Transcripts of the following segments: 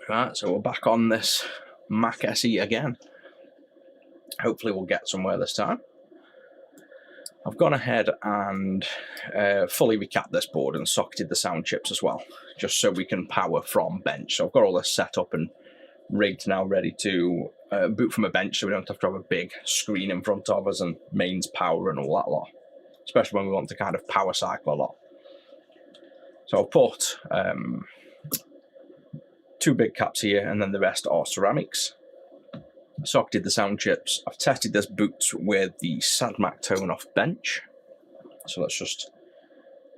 Right, so we're back on this Mac SE again. Hopefully we'll get somewhere this time. I've gone ahead and fully recapped this board and socketed the sound chips as well, just so we can power from bench. So I've got all this set up and rigged now, ready to boot from a bench, so we don't have to have a big screen in front of us and mains power and all that lot, especially when we want to kind of power cycle a lot. So I'll put two big caps here, and then the rest are ceramics. Socketed the sound chips. I've tested this boot with the SADMAC tone off bench. So let's just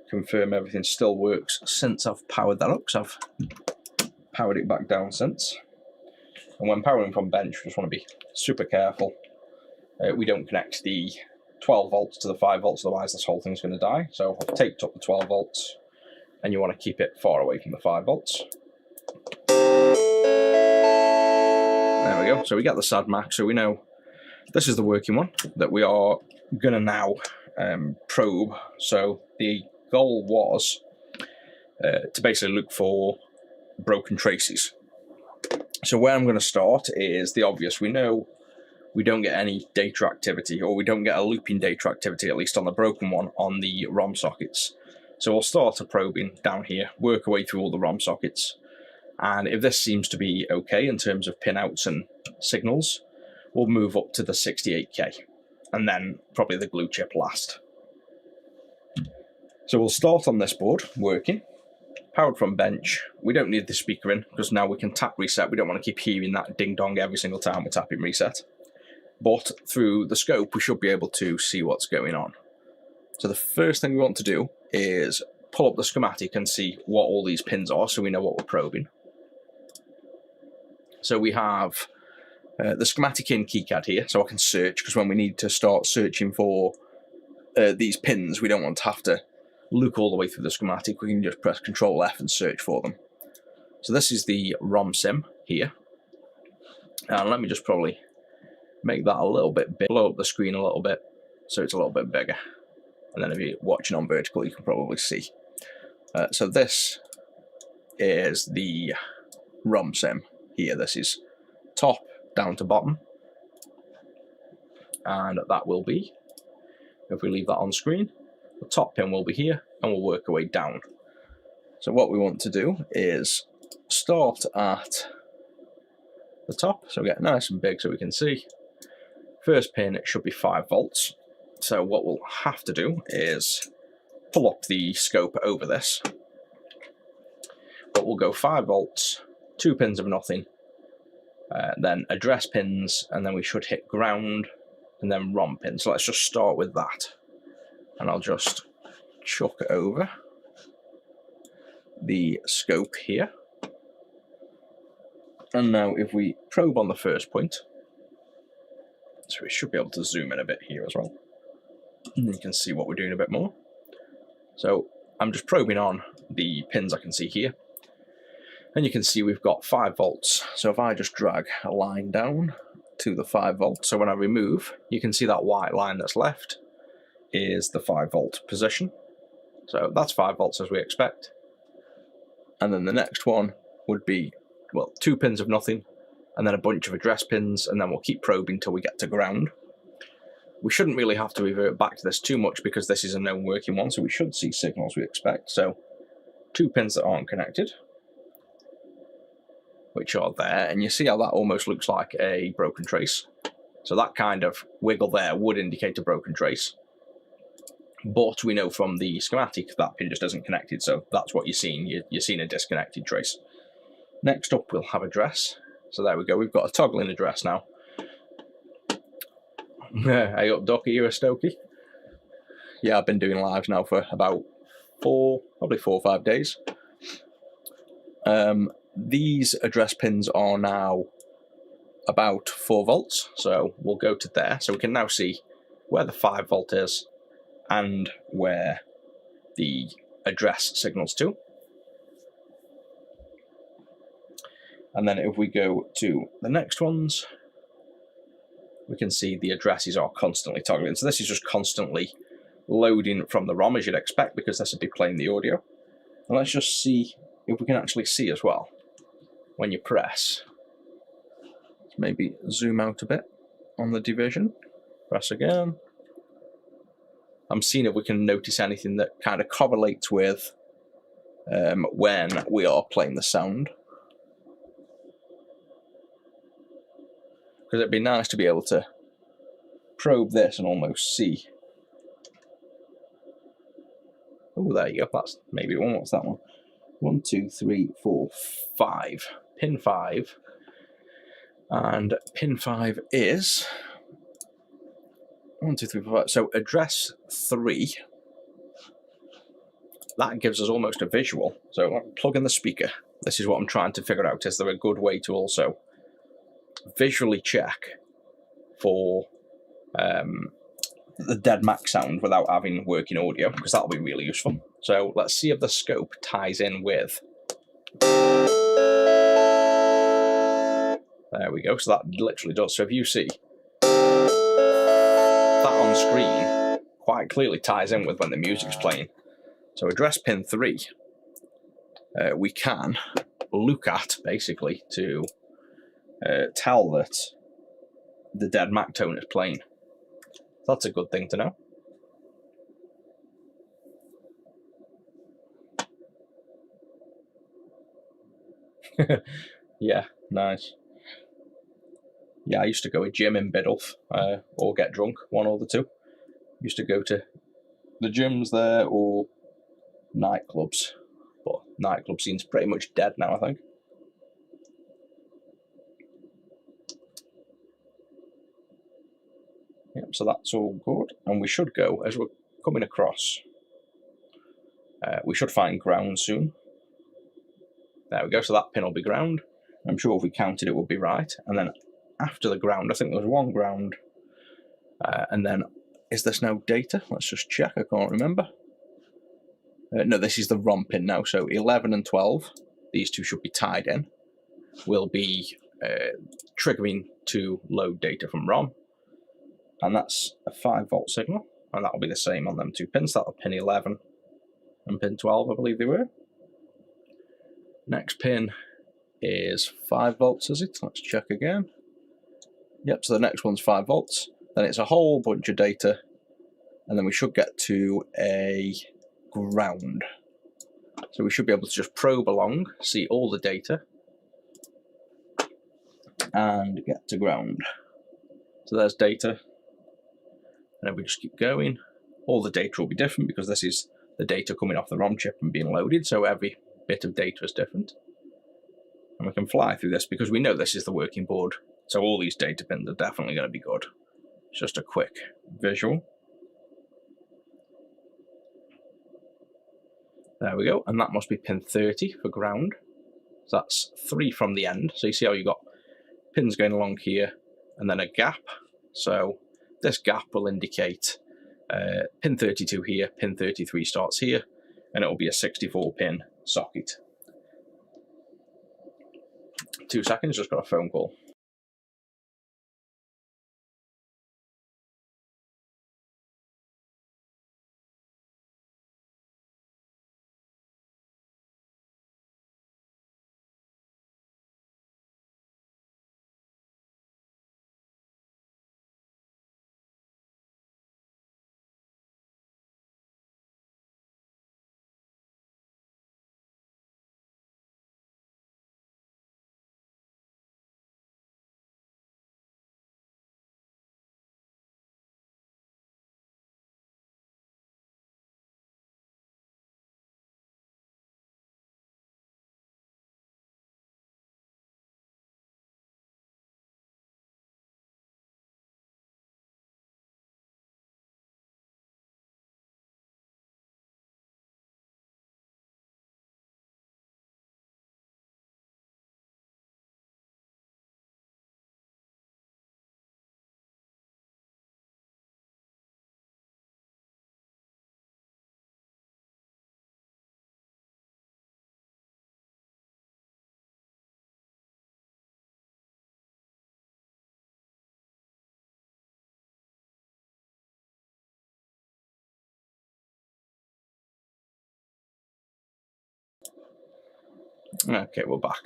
confirm everything still works since I've powered that up, because I've powered it back down since. And when powering from bench, we just want to be super careful. We don't connect the 12 volts to the 5 volts, otherwise this whole thing's going to die. So I've taped up the 12 volts, and you want to keep it far away from the 5 volts. There we go. So we get the SADMAC, so we know this is the working one that we are going to now probe. So the goal was to basically look for broken traces. So where I'm going to start is the obvious. We know we don't get any data activity, or we don't get a looping data activity, at least on the broken one, on the ROM sockets. So we'll start a probing down here, work our way through all the ROM sockets. And if this seems to be okay in terms of pinouts and signals, we'll move up to the 68K, and then probably the glue chip last. So we'll start on this board, working, powered from bench. We don't need the speaker in, because now we can tap reset. We don't want to keep hearing that ding-dong every single time we're tapping reset. But through the scope, we should be able to see what's going on. So the first thing we want to do is pull up the schematic and see what all these pins are, so we know what we're probing. So we have the schematic in KiCad here, so I can search, because when we need to start searching for these pins, we don't want to have to look all the way through the schematic. We can just press Control F and search for them. So this is the ROM sim here. And let me just probably make that a little bit big, blow up the screen a little bit so it's a little bit bigger. And then if you're watching on vertical, you can probably see. So this is the ROM sim here. This is top down to bottom, and that will be, if we leave that on screen, the top pin will be here, and we'll work our way down. So what we want to do is start at the top, so we get nice and big so we can see. First pin, it should be 5 volts. So what we'll have to do is pull up the scope over this, but we'll go 5 volts, 2 pins of nothing, then address pins, and then we should hit ground, and then ROM pins. So let's just start with that. And I'll just chuck over the scope here. And now if we probe on the first point, so we should be able to zoom in a bit here as well, and you can see what we're doing a bit more. So I'm just probing on the pins I can see here. And you can see we've got 5 volts. So if I just drag a line down to the 5 volts, so when I remove, you can see that white line that's left is the 5 volt position. So that's 5 volts as we expect. And then the next one would be, well, 2 pins of nothing, and then a bunch of address pins, and then we'll keep probing till we get to ground. We shouldn't really have to revert back to this too much, because this is a known working one, so we should see signals we expect. So 2 pins that aren't connected, which are there, and you see how that almost looks like a broken trace. So that kind of wiggle there would indicate a broken trace. But we know from the schematic that pin just isn't connected, so that's what you're seeing. You're seeing a disconnected trace. Next up, we'll have address. So there we go, we've got a toggling address now. Hey up, Duck, are you a Stokey? Yeah, I've been doing lives now for about probably 4 or 5 days. These address pins are now about 4 volts, so we'll go to there. So we can now see where the 5 volt is and where the address signals to. And then if we go to the next ones, we can see the addresses are constantly toggling. So this is just constantly loading from the ROM, as you'd expect, because this would be playing the audio. And let's just see if we can actually see as well. when you press. Let's maybe zoom out a bit on the division. Press again. I'm seeing if we can notice anything that kind of correlates with when we are playing the sound. Because it'd be nice to be able to probe this and almost see. Oh, there you go. That's maybe one. What's that one? 1, 2, 3, 4, 5. Pin 5. And pin 5 is 1, 2, 3, 4, 5. So address 3. That gives us almost a visual. So plug in the speaker. This is what I'm trying to figure out. Is there a good way to also visually check for the dead Mac sound without having working audio? Because that'll be really useful. So let's see if the scope ties in with. There we go. So that literally does. So if you see that on screen, quite clearly ties in with when the music's playing. So address pin 3, we can look at basically to tell that the dead Mac tone is playing. That's a good thing to know. Yeah, nice. Yeah, I used to go to gym in Biddulph, or get drunk, one or the two. Used to go to the gyms there or nightclubs, but nightclub scene's pretty much dead now, I think. Yep, so that's all good, and we should go, as we're coming across, we should find ground soon. There we go, so that pin will be ground. I'm sure if we counted it would be right, and then after the ground, I think there was one ground, and then, is this now data? Let's just check, I can't remember. No, this is the ROM pin now, so 11 and 12, these two should be tied in, will be triggering to load data from ROM, and that's a 5-volt signal, and that'll be the same on them two pins. That'll pin 11 and pin 12, I believe they were. Next pin is 5 volts, is it? Let's check again. Yep, so the next one's 5 volts. Then it's a whole bunch of data, and then we should get to a ground. So we should be able to just probe along, see all the data, and get to ground. So there's data, and then we just keep going. All the data will be different because this is the data coming off the ROM chip and being loaded, so every bit of data is different. And we can fly through this because we know this is the working board, so all these data pins are definitely going to be good. It's just a quick visual. There we go, and that must be pin 30 for ground. So that's 3 from the end. So you see how you got pins going along here, and then a gap. So this gap will indicate pin 32 here, pin 33 starts here, and it will be a 64-pin socket. 2 seconds, just got a phone call. Okay, we're back.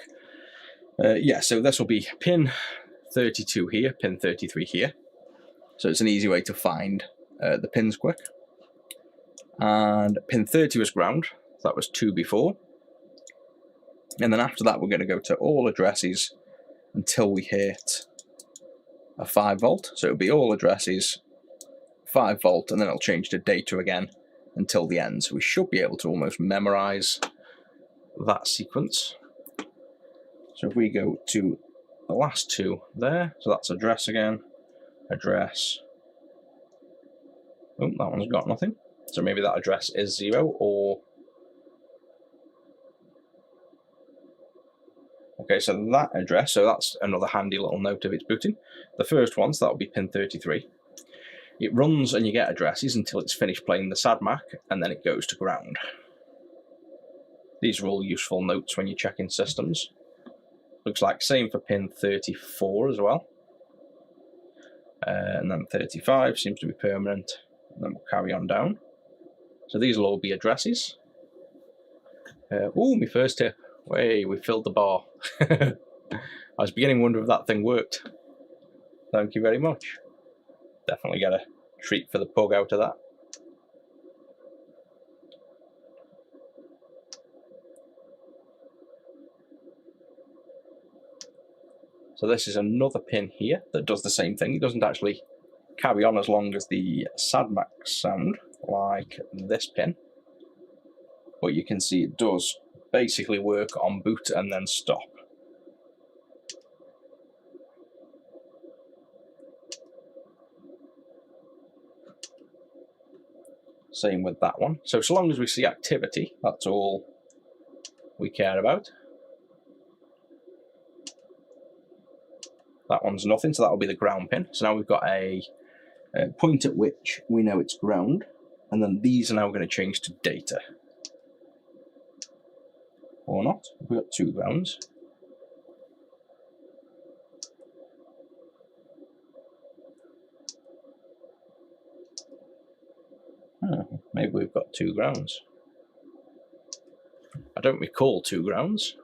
Yeah, so this will be pin 32 here, pin 33 here. So it's an easy way to find the pins quick. And pin 30 was ground, that was 2 before. And then after that, we're going to go to all addresses until we hit a 5 volt. So it'll be all addresses, 5 volt, and then it'll change to data again until the end. So we should be able to almost memorize that sequence. So if we go to the last 2 there, so that's address again, address. Oh, that one's got nothing. So maybe that address is 0, or... Okay, so that address, so that's another handy little note of its booting. The first one, so that'll be pin 33. It runs and you get addresses until it's finished playing the SADMAC, and then it goes to ground. These are all useful notes when you're checking systems. Looks like same for pin 34 as well. And then 35 seems to be permanent. And then we'll carry on down. So these will all be addresses. Ooh, my first tip. Way, we filled the bar. I was beginning to wonder if that thing worked. Thank you very much. Definitely get a treat for the pug out of that. So this is another pin here that does the same thing. It doesn't actually carry on as long as the SADMAC sound, like this pin. But you can see it does basically work on boot and then stop. Same with that one. So long as we see activity, that's all we care about. That one's nothing, so that'll be the ground pin. So now we've got a point at which we know it's ground, and then these are now going to change to data. Or not. We've got 2 grounds. Maybe we've got 2 grounds. I don't recall 2 grounds.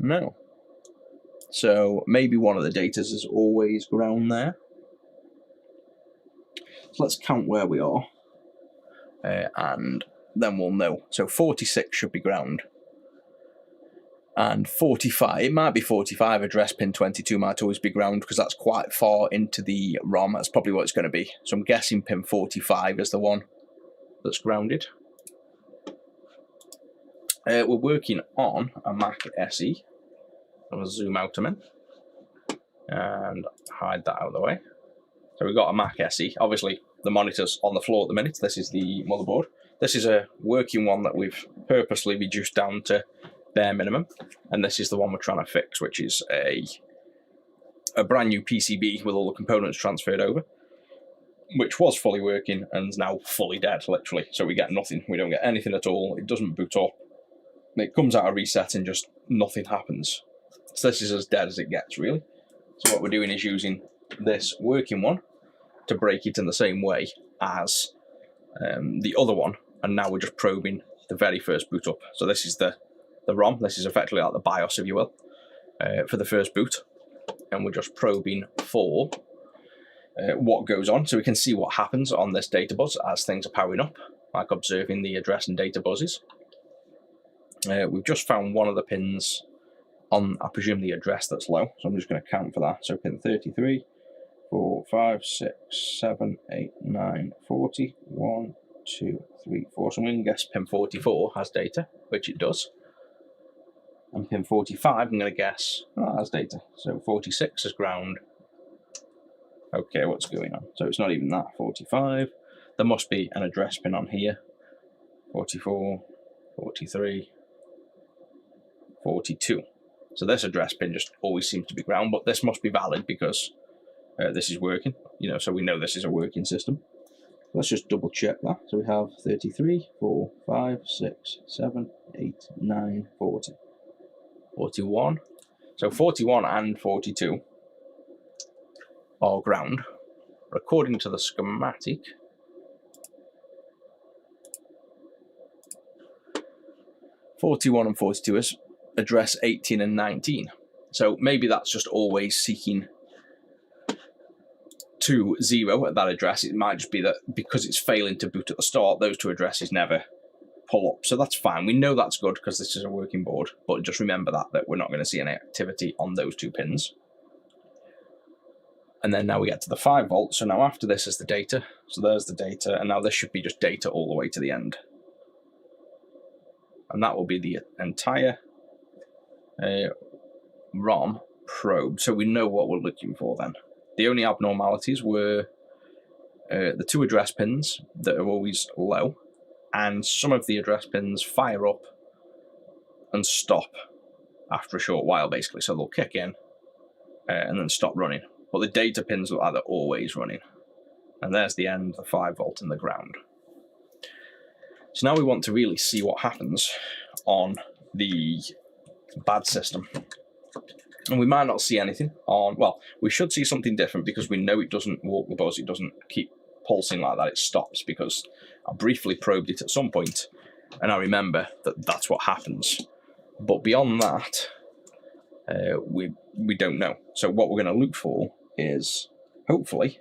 No. So maybe one of the datas is always ground there. So let's count where we are, and then we'll know. So 46 should be ground. And 45, it might be 45, address pin 22 might always be ground because that's quite far into the ROM. That's probably what it's going to be. So I'm guessing pin 45 is the one that's grounded. We're working on a Mac SE. I'm going to zoom out a minute and hide that out of the way. So we've got a Mac SE. Obviously, the monitor's on the floor at the minute. This is the motherboard. This is a working one that we've purposely reduced down to bare minimum. And this is the one we're trying to fix, which is a brand new PCB with all the components transferred over, which was fully working and is now fully dead, literally. So we get nothing. We don't get anything at all. It doesn't boot up. It comes out of reset and just nothing happens. So this is as dead as it gets, really. So what we're doing is using this working one to break it in the same way as the other one, and now we're just probing the very first boot up. So this is the ROM. This is effectively like the BIOS, if you will, for the first boot, and we're just probing for what goes on, so we can see what happens on this data bus as things are powering up, like observing the address and data buzzes. We've just found one of the pins on, I presume, the address that's low, so I'm just going to count for that. So pin 33, 4, 5, 6, 7, 8, 9, 40, 1, 2, 3, 4. So I'm going to guess pin 44 has data, which it does. And pin 45, I'm going to guess, has data. So 46 is ground. Okay, what's going on? So it's not even that. 45. There must be an address pin on here. 44, 43, 42. So this address pin just always seems to be ground, but this must be valid because this is working, so we know this is a working system. Let's just double check that. So we have 33, 4, 5, 6, 7, 8, 9, 40. 41. So 41 and 42 are ground. According to the schematic, 41 and 42 is address 18 and 19. So maybe that's just always seeking to 0 at that address. It might just be that because it's failing to boot at the start, those two addresses never pull up. So that's fine. We know that's good because this is a working board, but just remember that we're not going to see any activity on those two pins. And then now we get to the 5 volts. So now after this is the data. So there's the data, and now this should be just data all the way to the end. And that will be the entire ROM probe. So we know what we're looking for then. The only abnormalities were the 2 address pins that are always low, and some of the address pins fire up and stop after a short while, basically. So they'll kick in and then stop running. But the data pins look like they're always running. And there's the end, the 5 volt and the ground. So now we want to really see what happens on the bad system. And we might not see anything on, well, we should see something different because we know it doesn't walk the buzz, it doesn't keep pulsing like that, it stops, because I briefly probed it at some point and I remember that that's what happens. But beyond that, we don't know. So what we're going to look for is, hopefully,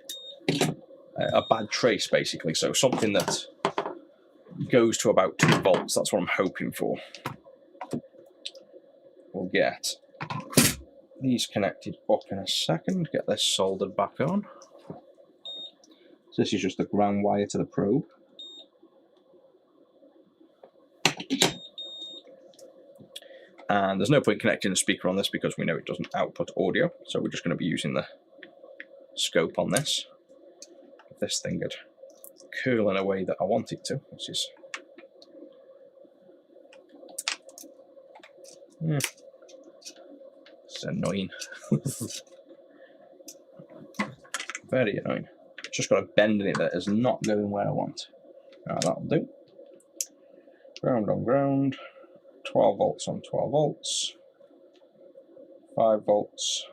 a bad trace, basically. So something that goes to about 2 volts, that's what I'm hoping for. We'll get these connected up in a second, get this soldered back on. So this is just the ground wire to the probe. And there's no point connecting a speaker on this because we know it doesn't output audio, so we're just going to be using the scope on this. If this thing could curl in a way that I want it to, which is... It's annoying. Very annoying. Just got a bend in it that is not going where I want. Alright, that'll do. Ground on ground. 12 volts on 12 volts. 5 volts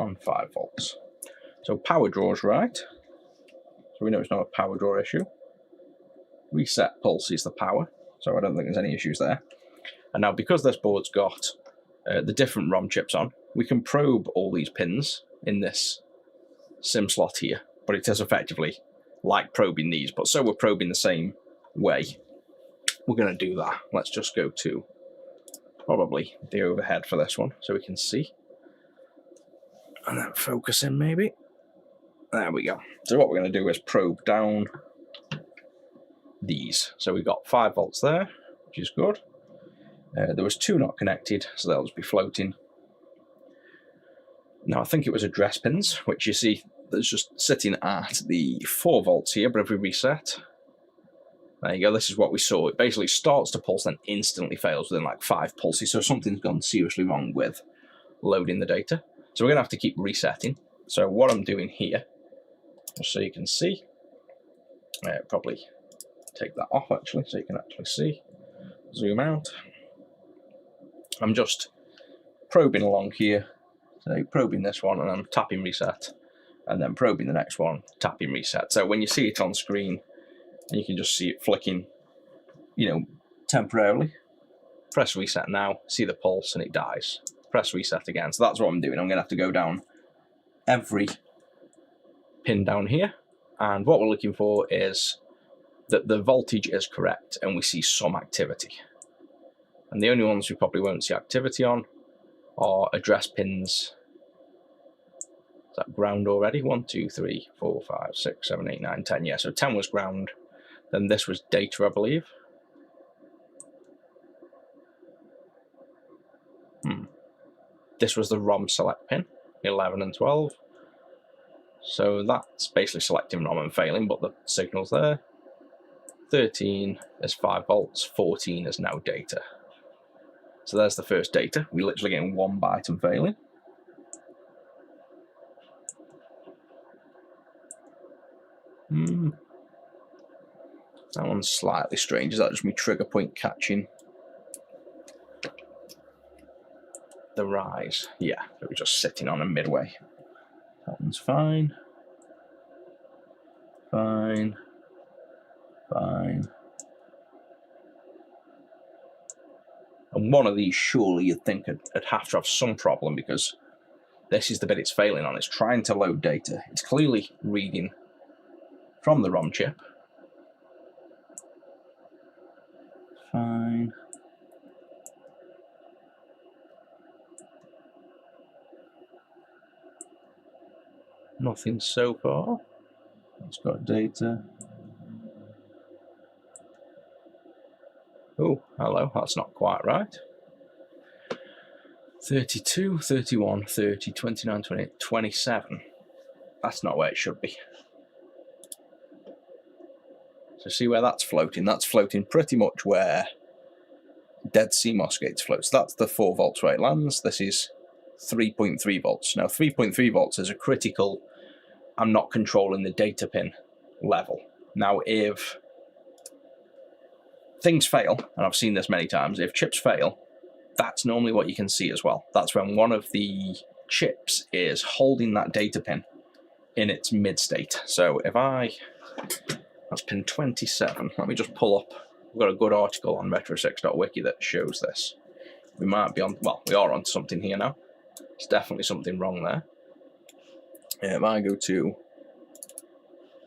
on 5 volts. So power draw's right. So we know it's not a power draw issue. Reset pulse is the power, so I don't think there's any issues there. And now because this board's got the different ROM chips on, we can probe all these pins in this SIM slot here, but it is effectively like probing these, but so we're probing the same way. We're going to do that. Let's just go to probably the overhead for this one so we can see. And then focus in maybe. There we go. So what we're going to do is probe down these. So we've got 5 volts there, which is good. There was 2 not connected, so they'll just be floating. Now I think it was address pins, which you see that's just sitting at the 4 volts here, but if we reset, there you go, this is what we saw. It basically starts to pulse, then instantly fails within like 5 pulses, so something's gone seriously wrong with loading the data. So we're going to have to keep resetting. So what I'm doing here, just so you can see, probably take that off actually, so you can actually see. Zoom out. I'm just probing along here, so probing this one and I'm tapping reset, and then probing the next one, tapping reset. So when you see it on screen, you can just see it flicking, you know, temporarily. Press reset now, see the pulse and it dies. Press reset again. So that's what I'm doing. I'm going to have to go down every pin down here, and what we're looking for is that the voltage is correct and we see some activity. And the only ones we probably won't see activity on are address pins. Is that ground already? 1, 2, 3, 4, 5, 6, 7, 8, 9, 10. Yeah, so 10 was ground. Then this was data, I believe. This was the ROM select pin, 11 and 12. So that's basically selecting ROM and failing, but the signal's there. 13 is 5 volts, 14 is now data. So there's the first data. We're literally getting 1 byte and failing. That one's slightly strange. Is that just me trigger point catching the rise? Yeah, it was just sitting on a midway. That one's fine. Fine. Fine. And one of these, surely you'd think it'd have to have some problem, because this is the bit it's failing on. It's trying to load data. It's clearly reading from the ROM chip. Fine. Nothing so far. It's got data. Oh, hello, that's not quite right. 32, 31, 30, 29, 28, 27. That's not where it should be. So see where that's floating? That's floating pretty much where dead CMOS gates float. So that's the 4 volts where it lands. This is 3.3 volts. Now 3.3 volts is a critical, I'm not controlling the data pin level. Now if things fail, and I've seen this many times, if chips fail, that's normally what you can see as well. That's when one of the chips is holding that data pin in its mid state. So if that's pin 27. Let me just pull up. We've got a good article on retro6.wiki that shows this. We might be on, well, we are on something here now. There's definitely something wrong there. If I go to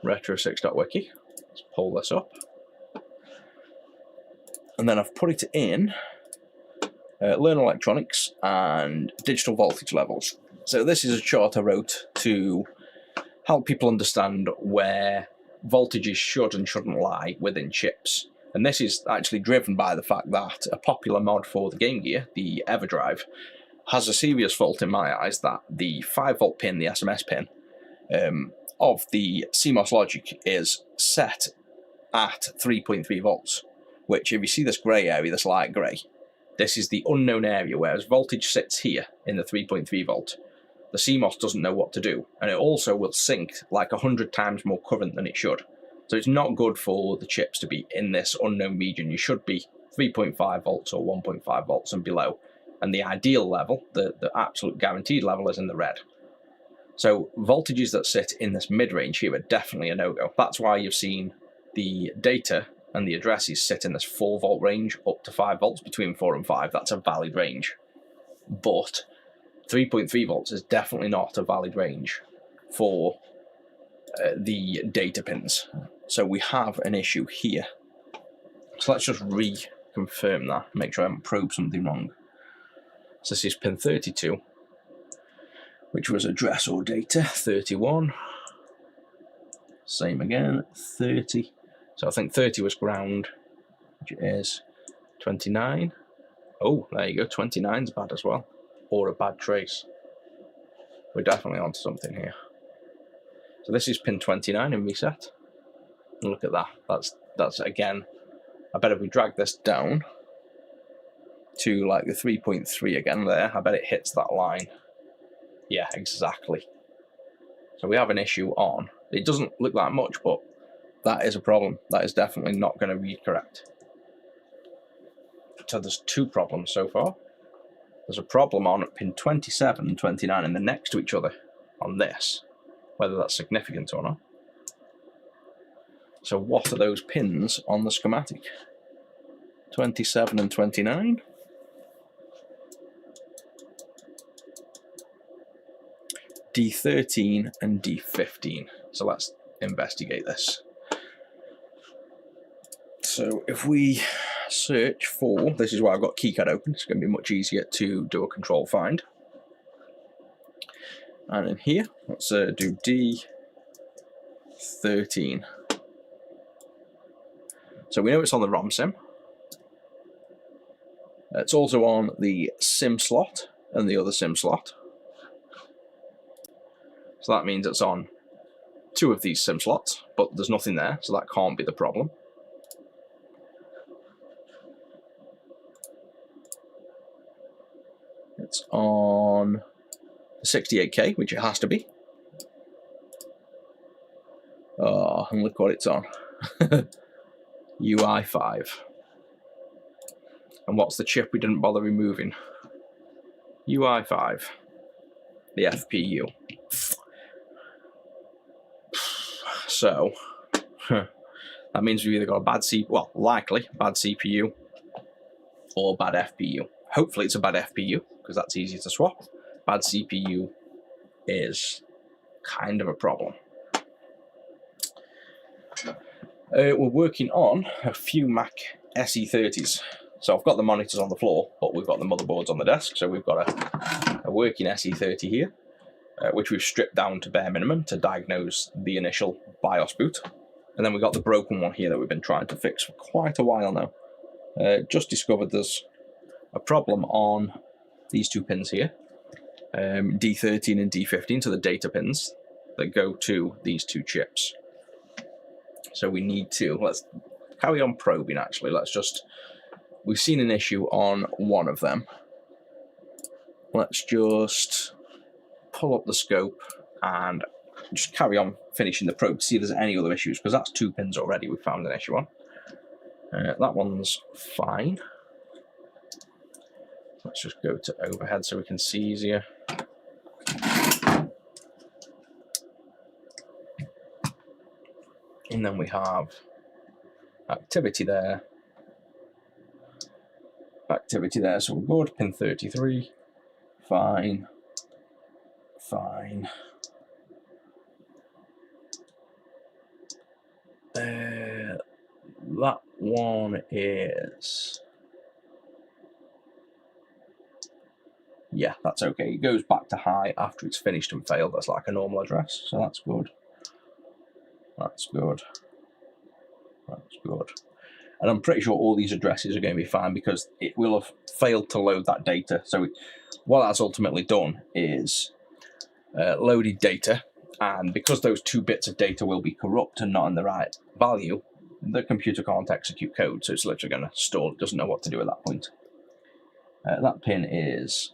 retro6.wiki, let's pull this up. And then I've put it in Learn Electronics and digital voltage levels. So this is a chart I wrote to help people understand where voltages should and shouldn't lie within chips. And this is actually driven by the fact that a popular mod for the Game Gear, the EverDrive, has a serious fault in my eyes that the 5 volt pin, the SMS pin, of the CMOS logic is set at 3.3 volts. Which, if you see this grey area, this light grey, this is the unknown area, whereas voltage sits here in the 3.3 volt. The CMOS doesn't know what to do, and it also will sink like 100 times more current than it should. So it's not good for the chips to be in this unknown region. You should be 3.5 volts or 1.5 volts and below, and the ideal level, the absolute guaranteed level, is in the red. So voltages that sit in this mid-range here are definitely a no-go. That's why you've seen the data and the addresses sit in this 4 volt range up to 5 volts, between 4 and 5. That's a valid range. But 3.3 volts is definitely not a valid range for the data pins. So we have an issue here. So let's just reconfirm that, make sure I haven't probed something wrong. So this is pin 32, which was address or data, 31. Same again, 30. So I think 30 was ground, which is 29. Oh, there you go, 29's bad as well. Or a bad trace. We're definitely onto something here. So this is pin 29 in reset. And look at that. That's again, I bet if we drag this down to like the 3.3 again there, I bet it hits that line. Yeah, exactly. So we have an issue on. It doesn't look that much, but that is a problem. That is definitely not going to read correct. So there's 2 problems so far. There's a problem on pin 27 and 29, and they're next to each other on this, whether that's significant or not. So what are those pins on the schematic? 27 and 29. D13 and D15. So let's investigate this. So if we search for, this is why I've got KeyCAD open, it's going to be much easier to do a control find. And in here, let's do D13. So we know it's on the ROM sim. It's also on the SIM slot and the other SIM slot. So that means it's on 2 of these SIM slots, but there's nothing there, so that can't be the problem. It's on the 68K, which it has to be. Oh, and look what it's on. UI5. And what's the chip we didn't bother removing? UI5. The FPU. So, that means we've either got a bad CPU, well, likely bad CPU, or bad FPU. Hopefully it's a bad FPU, because that's easy to swap. Bad CPU is kind of a problem. We're working on a few Mac SE30s. So I've got the monitors on the floor, but we've got the motherboards on the desk. So we've got a working SE30 here, which we've stripped down to bare minimum to diagnose the initial BIOS boot. And then we've got the broken one here that we've been trying to fix for quite a while now. Just discovered there's a problem on these two pins here, D13 and D15, so the data pins that go to these two chips. So we need to, let's carry on probing actually. We've seen an issue on one of them. Let's just pull up the scope and just carry on finishing the probe to see if there's any other issues, because that's two pins already we found an issue on. That one's fine. Let's just go to overhead so we can see easier. And then we have activity there. Activity there, so we're good. Pin 33. Fine. Fine. That one is... yeah, that's okay. It goes back to high after it's finished and failed. That's like a normal address, so that's good. That's good. That's good. And I'm pretty sure all these addresses are going to be fine because it will have failed to load that data. So what that's ultimately done is loaded data, and because those 2 bits of data will be corrupt and not in the right value, the computer can't execute code. So it's literally going to stall. It doesn't know what to do at that point. That pin is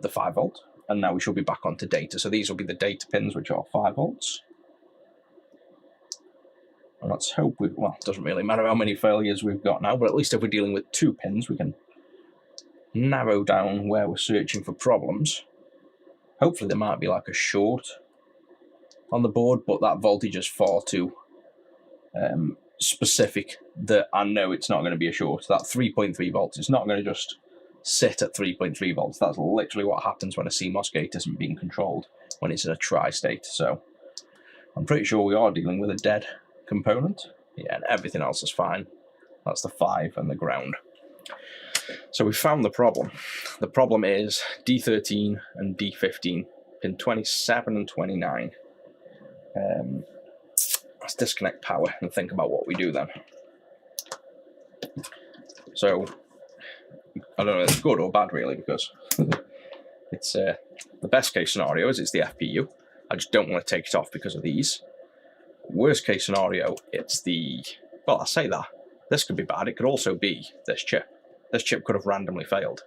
the 5 volt, and now we should be back onto data. So these will be the data pins, which are 5 volts. And let's hope well, it doesn't really matter how many failures we've got now, but at least if we're dealing with 2 pins, we can narrow down where we're searching for problems. Hopefully there might be like a short on the board, but that voltage is far too specific that I know it's not going to be a short. That 3.3 volts, it's not going to just sit at 3.3 volts. That's literally what happens when a CMOS gate isn't being controlled, when it's in a tri-state. So I'm pretty sure we are dealing with a dead component. Yeah, and everything else is fine. That's the 5 and the ground. So we found the problem. The problem is D13 and D15, pin 27 and 29. Let's disconnect power and think about what we do then. So I don't know if it's good or bad really, because it's the best case scenario is it's the FPU. I just don't want to take it off because of these. Worst case scenario, it's the, well, I say that, this could be bad. It could also be this chip. This chip could have randomly failed.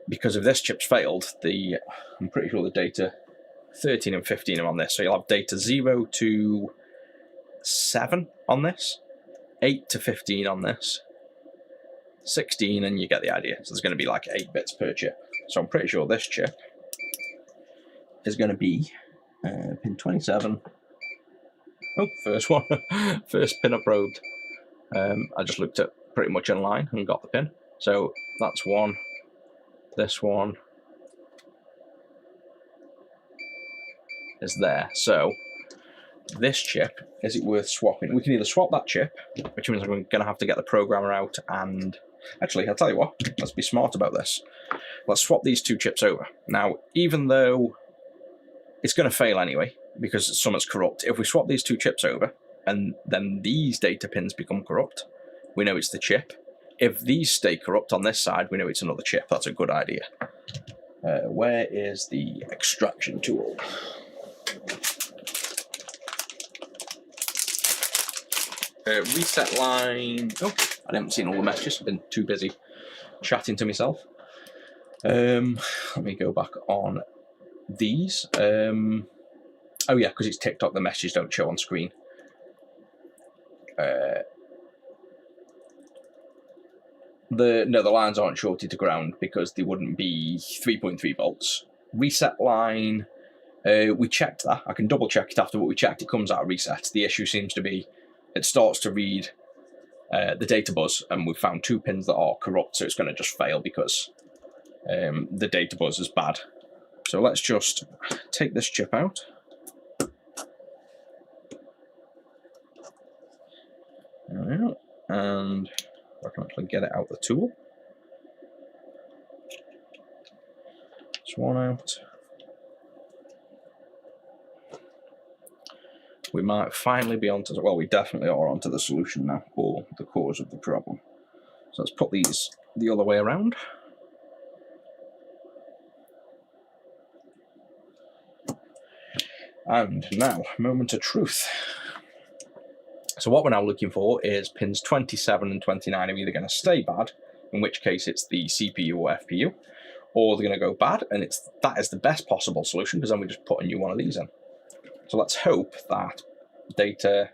Because if this chip's failed, I'm pretty sure the data 13 and 15 are on this. So you'll have data 0 to 7 on this, 8 to 15 on this, 16, and you get the idea. So there's going to be like 8 bits per chip. So I'm pretty sure this chip is going to be pin 27. Oh, first one. First pin I probed. I just looked at pretty much in line and got the pin. So that's one. This one is there. So this chip, is it worth swapping? We can either swap that chip, which means I'm going to have to get the programmer out and... Actually, I'll tell you what, let's be smart about this. Let's swap these 2 chips over. Now, even though it's going to fail anyway, because something's corrupt, if we swap these 2 chips over, and then these data pins become corrupt, we know it's the chip. If these stay corrupt on this side, we know it's another chip. That's a good idea. Where is the extraction tool? Reset line. Oh, I haven't seen all the messages. I've been too busy chatting to myself. Let me go back on these. Oh yeah, because it's TikTok, the messages don't show on screen. The lines aren't shorted to ground because they wouldn't be 3.3 volts. Reset line, we checked that. I can double check it after, but we checked it comes out of reset. The issue seems to be it starts to read the data bus, and we've found 2 pins that are corrupt, so it's going to just fail because the data bus is bad. So let's just take this chip out. And I can actually get it out the tool. It's one out. We might finally be onto, well, we definitely are onto the solution now, or the cause of the problem. So let's put these the other way around. And now, moment of truth. So what we're now looking for is pins 27 and 29 are either going to stay bad, in which case it's the CPU or FPU, or they're going to go bad, and that is the best possible solution, because then we just put a new one of these in. So let's hope that data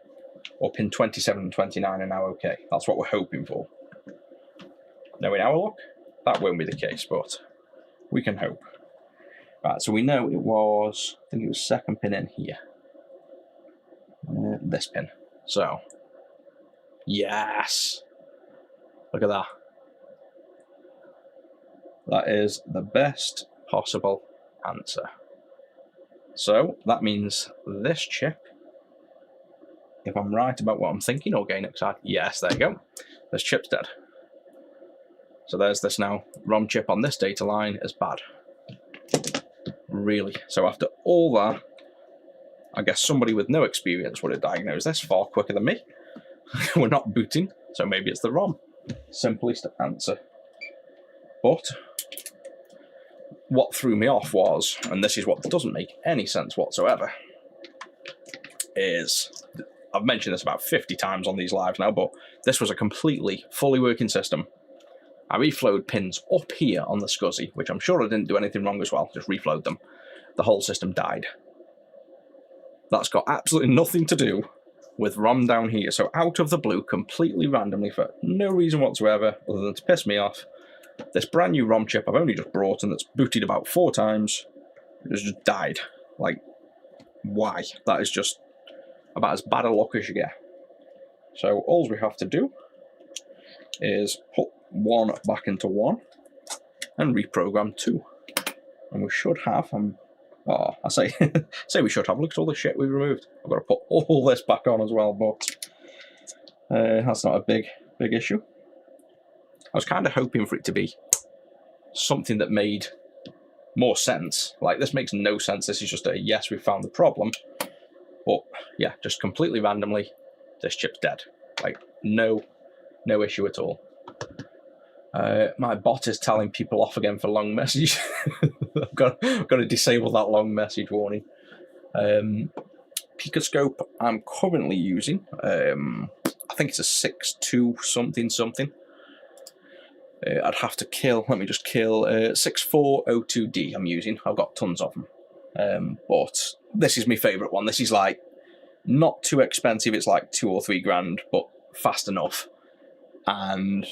or pin 27 and 29 are now okay. That's what we're hoping for. Knowing our luck, that won't be the case, but we can hope. Right, so we know it was, I think it was second pin in here. This pin. So, yes! Look at that. That is the best possible answer. So, that means this chip, if I'm right about what I'm thinking or getting excited, yes, there you go. This chip's dead. So there's this now. ROM chip on this data line is bad. Really. So after all that, I guess somebody with no experience would have diagnosed this far quicker than me. We're not booting, so maybe it's the ROM. Simplest answer. But what threw me off was, and this is what doesn't make any sense whatsoever, is, I've mentioned this about 50 times on these lives now, but this was a completely fully working system. I reflowed pins up here on the SCSI, which I'm sure I didn't do anything wrong as well, just reflowed them. The whole system died. That's got absolutely nothing to do with ROM down here. So out of the blue, completely randomly, for no reason whatsoever, other than to piss me off, this brand new ROM chip I've only just brought and that's booted about 4 times, it just died. Like, why? That is just about as bad a luck as you get. So all we have to do is put 1 back into 1 and reprogram 2. And we should have, I say we should have, look at all the shit we removed. I've got to put all this back on as well, but that's not a big issue. I was kind of hoping for it to be something that made more sense. Like, this makes no sense. This is just a, yes, we found the problem. But yeah, just completely randomly, this chip's dead. Like, no issue at all. My bot is telling people off again for long message. I've got to disable that long message warning. Picoscope I'm currently using. I think it's a 6.2 something. I'd have to kill, let me just kill 6402D I'm using. I've got tons of them. But this is my favourite one. This is like not too expensive. It's like 2 or 3 grand, but fast enough. And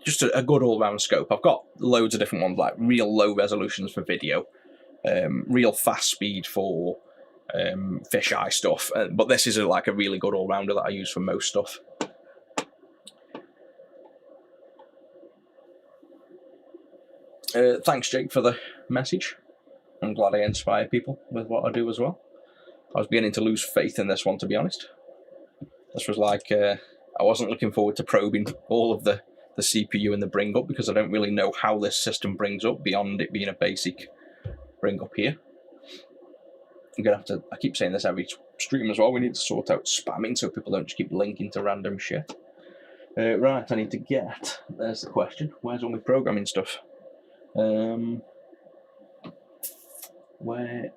just a good all-round scope. I've got loads of different ones, like real low resolutions for video, real fast speed for fisheye stuff. But this is like a really good all-rounder that I use for most stuff. Thanks, Jake, for the message. I'm glad I inspire people with what I do as well. I was beginning to lose faith in this one, to be honest. This was like, I wasn't looking forward to probing all of the CPU and the bring up, because I don't really know how this system brings up beyond it being a basic bring up here. I'm going to have to, I keep saying this every stream as well, we need to sort out spamming so people don't just keep linking to random shit. Right, I need to get, there's the question, where's all my programming stuff? Where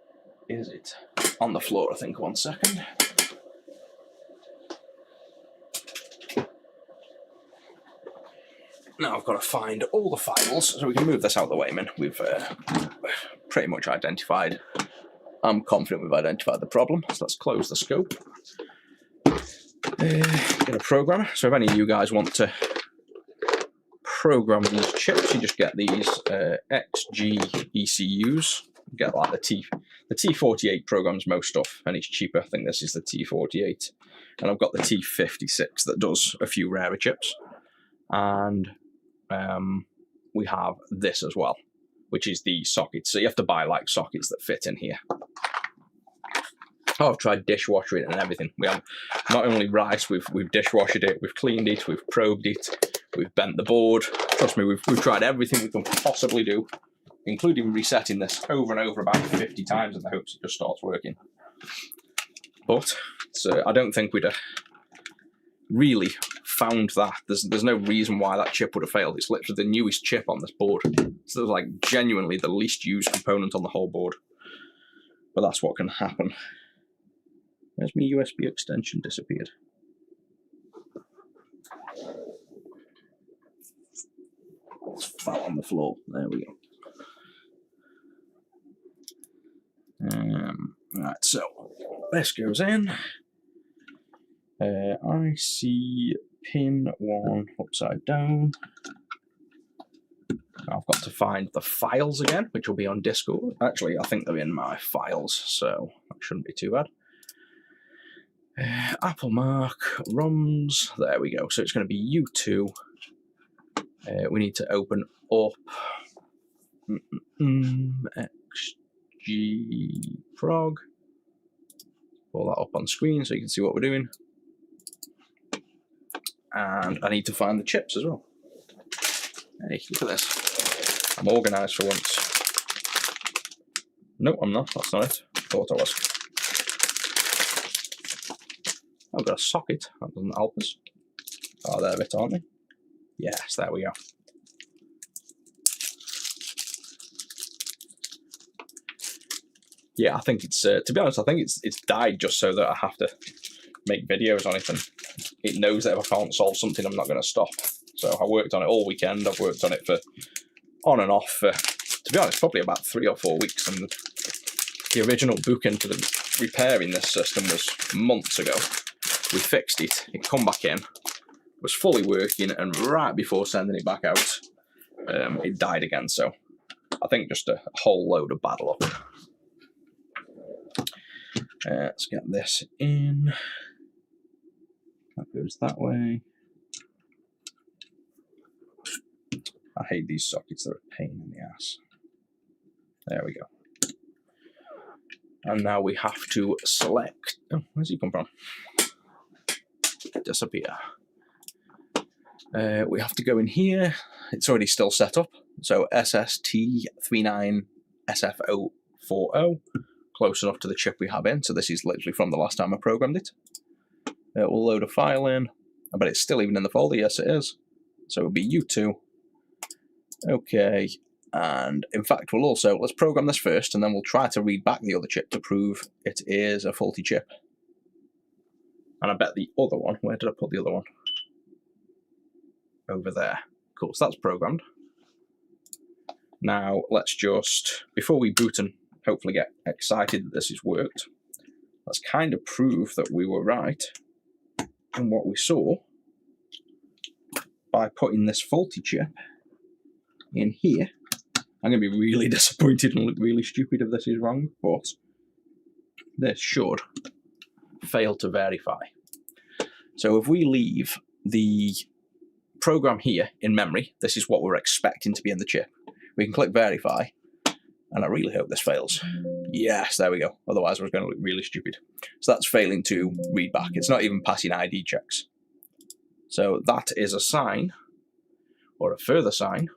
is it? On the floor, I think. 1 second. Now I've got to find all the files, so we can move this out of the way, man. We've pretty much identified, I'm confident we've identified the problem, so let's close the scope. Get a programmer, so if any of you guys want to program these chips, you just get these XG ECUs, get like the The T48 programs most stuff, and it's cheaper. I think this is the T48. And I've got the T56 that does a few rarer chips. And we have this as well, which is the sockets. So you have to buy like sockets that fit in here. Oh, I've tried dishwashing it and everything. We have not only rice, we've dishwashed it, we've cleaned it, we've probed it, we've bent the board. Trust me, we've tried everything we can possibly do, including resetting this over and over about 50 times in the hopes it just starts working. But I don't think we'd have really found that. There's no reason why that chip would have failed. It's literally the newest chip on this board. So it's like genuinely the least used component on the whole board. But that's what can happen. Where's my USB extension disappeared? It's fell on the floor. There we go. Right, so this goes in. I see pin 1 upside down. I've got to find the files again, which will be on Discord. Actually, I think they're in my files, so that shouldn't be too bad. Apple Mark, ROMs, there we go. So it's going to be U2. We need to open up XG prog. Pull that up on screen so you can see what we're doing. And I need to find the chips as well. Hey, look at this. I'm organised for once. No, I'm not. That's not it. Thought I was. I've got a socket. That doesn't help us. Oh, they're a bit, aren't they? Yes, there we go. Yeah, I think it's, to be honest, I think it's died just so that I have to make videos on it, and it knows that if I can't solve something, I'm not going to stop. So I worked on it all weekend. I've worked on it for on and off for, to be honest, probably about 3 or 4 weeks. And the original booking to the repairing this system was months ago. We fixed it. It come back in, was fully working, and right before sending it back out, it died again. So I think just a whole load of bad luck. Let's get this in. That goes that way. I hate these sockets, they're a pain in the ass. There we go. And now we have to select. Oh, where's he come from? Disappear. We have to go in here. It's already still set up. So SST39SF040. Close enough to the chip we have in. So this is literally from the last time I programmed it. We'll load a file in. But it's still even in the folder. Yes, it is. So it'll be U2. Okay. And in fact, we'll also, let's program this first, and then we'll try to read back the other chip to prove it is a faulty chip. And I bet the other one, where did I put the other one? Over there. Cool, so that's programmed. Now, let's just, before we boot and hopefully get excited that this has worked, let's kind of prove that we were right in what we saw by putting this faulty chip in here. I'm going to be really disappointed and look really stupid if this is wrong, but this should fail to verify. So if we leave the program here in memory, this is what we're expecting to be in the chip. We can click verify, and I really hope this fails. Yes, there we go. Otherwise, we're going to look really stupid. So that's failing to read back. It's not even passing ID checks. So that is a sign, or a further sign,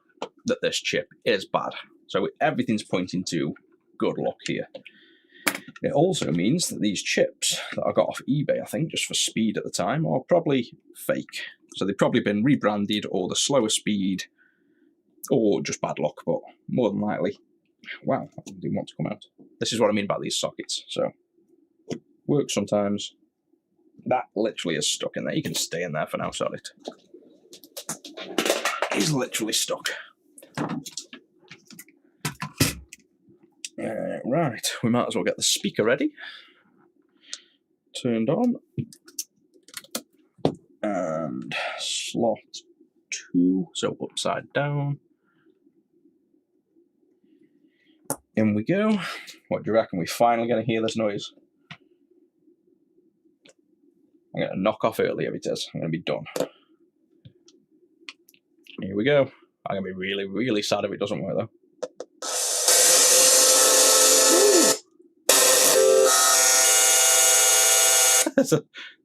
that this chip is bad. So everything's pointing to good luck here. It also means that these chips that I got off eBay, I think, just for speed at the time, are probably fake. So they've probably been rebranded, or the slower speed, or just bad luck, but more than likely, wow, I didn't want to come out. This is what I mean about these sockets. So, works sometimes. That literally is stuck in there. You can stay in there for now, sorry. He's literally stuck. Right, we might as well get the speaker ready. Turned on. And slot 2, so upside down. In we go. What do you reckon? We finally going to hear this noise? I'm going to knock off early if it is. I'm going to be done. Here we go. I'm going to be really, really sad if it doesn't work though.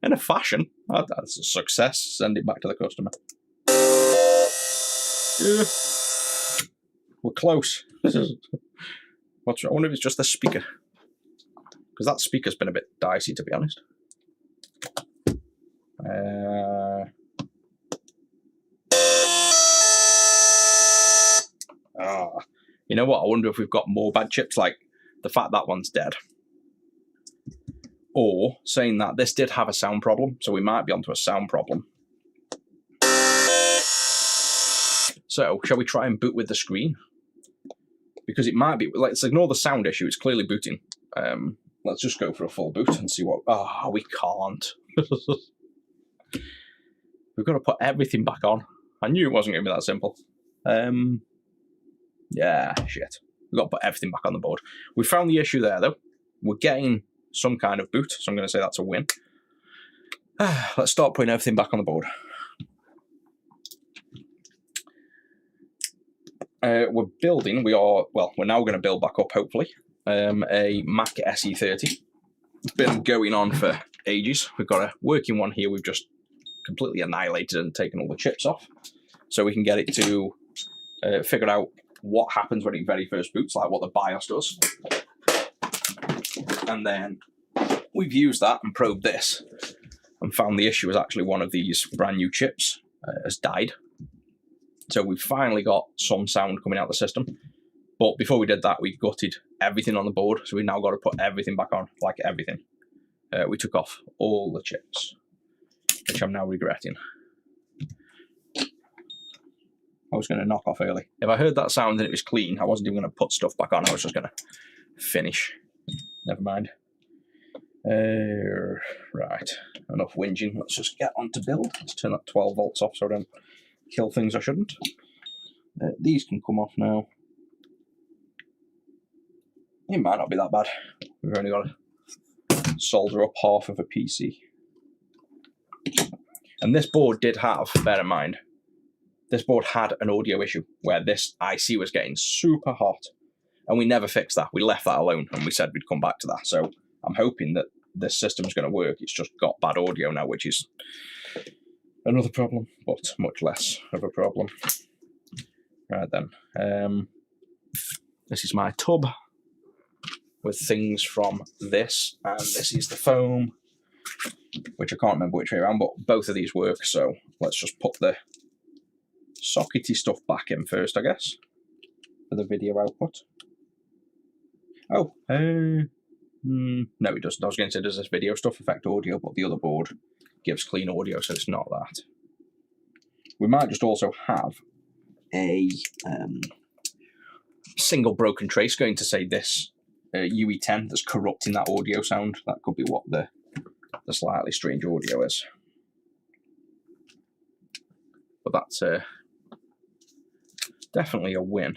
In a fashion, that's a success. Send it back to the customer. We're close. What's wrong? I wonder if it's just the speaker. Because that speaker's been a bit dicey, to be honest. You know what? I wonder if we've got more bad chips, like the fact that one's dead. Or saying that this did have a sound problem, so we might be onto a sound problem. So, shall we try and boot with the screen? Because it might be, let's ignore the sound issue, it's clearly booting. Let's just go for a full boot and see what, we can't. We've got to put everything back on. I knew it wasn't going to be that simple. Yeah, shit. We've got to put everything back on the board. We found the issue there, though. We're getting some kind of boot, so I'm going to say that's a win. Let's start putting everything back on the board. We're building, we're now going to build back up, hopefully, a Mac SE30. It's been going on for ages. We've got a working one here. We've just completely annihilated and taken all the chips off. So we can get it to figure out what happens when it very first boots, like what the BIOS does. And then we've used that and probed this and found the issue is actually one of these brand new chips has died. So we've finally got some sound coming out of the system. But before we did that, we gutted everything on the board. So we now got to put everything back on, like everything. We took off all the chips, which I'm now regretting. I was going to knock off early. If I heard that sound and it was clean, I wasn't even going to put stuff back on. I was just going to finish. Never mind. Right, enough whinging. Let's just get on to build. Let's turn that 12 volts off so I don't kill things I shouldn't. These can come off now. It might not be that bad. We've only got to solder up half of a PC. And this board did have, bear in mind, this board had an audio issue where this IC was getting super hot. And we never fixed that. We left that alone and we said we'd come back to that. So I'm hoping that this system's going to work. It's just got bad audio now, which is another problem, but much less of a problem. Right then. This is my tub with things from this, and this is the foam, which I can't remember which way around, but both of these work. So let's just put the sockety stuff back in first, I guess, for the video output. Oh, no, it doesn't. I was going to say, does this video stuff affect audio? But the other board gives clean audio, so it's not that. We might just also have a single broken trace going to, say, this UE10 that's corrupting that audio sound. That could be what the slightly strange audio is. But that's definitely a win.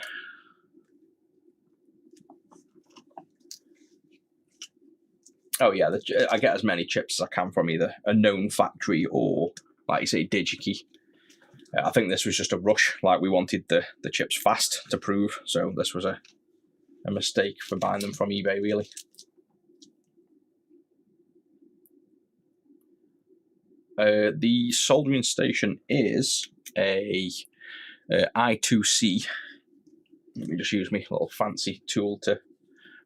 Oh yeah, I get as many chips as I can from either a known factory or, like you say, DigiKey. I think this was just a rush, like we wanted the chips fast to prove, so this was a mistake for buying them from eBay, really. The soldering station is a I2C. Let me just use my little fancy tool to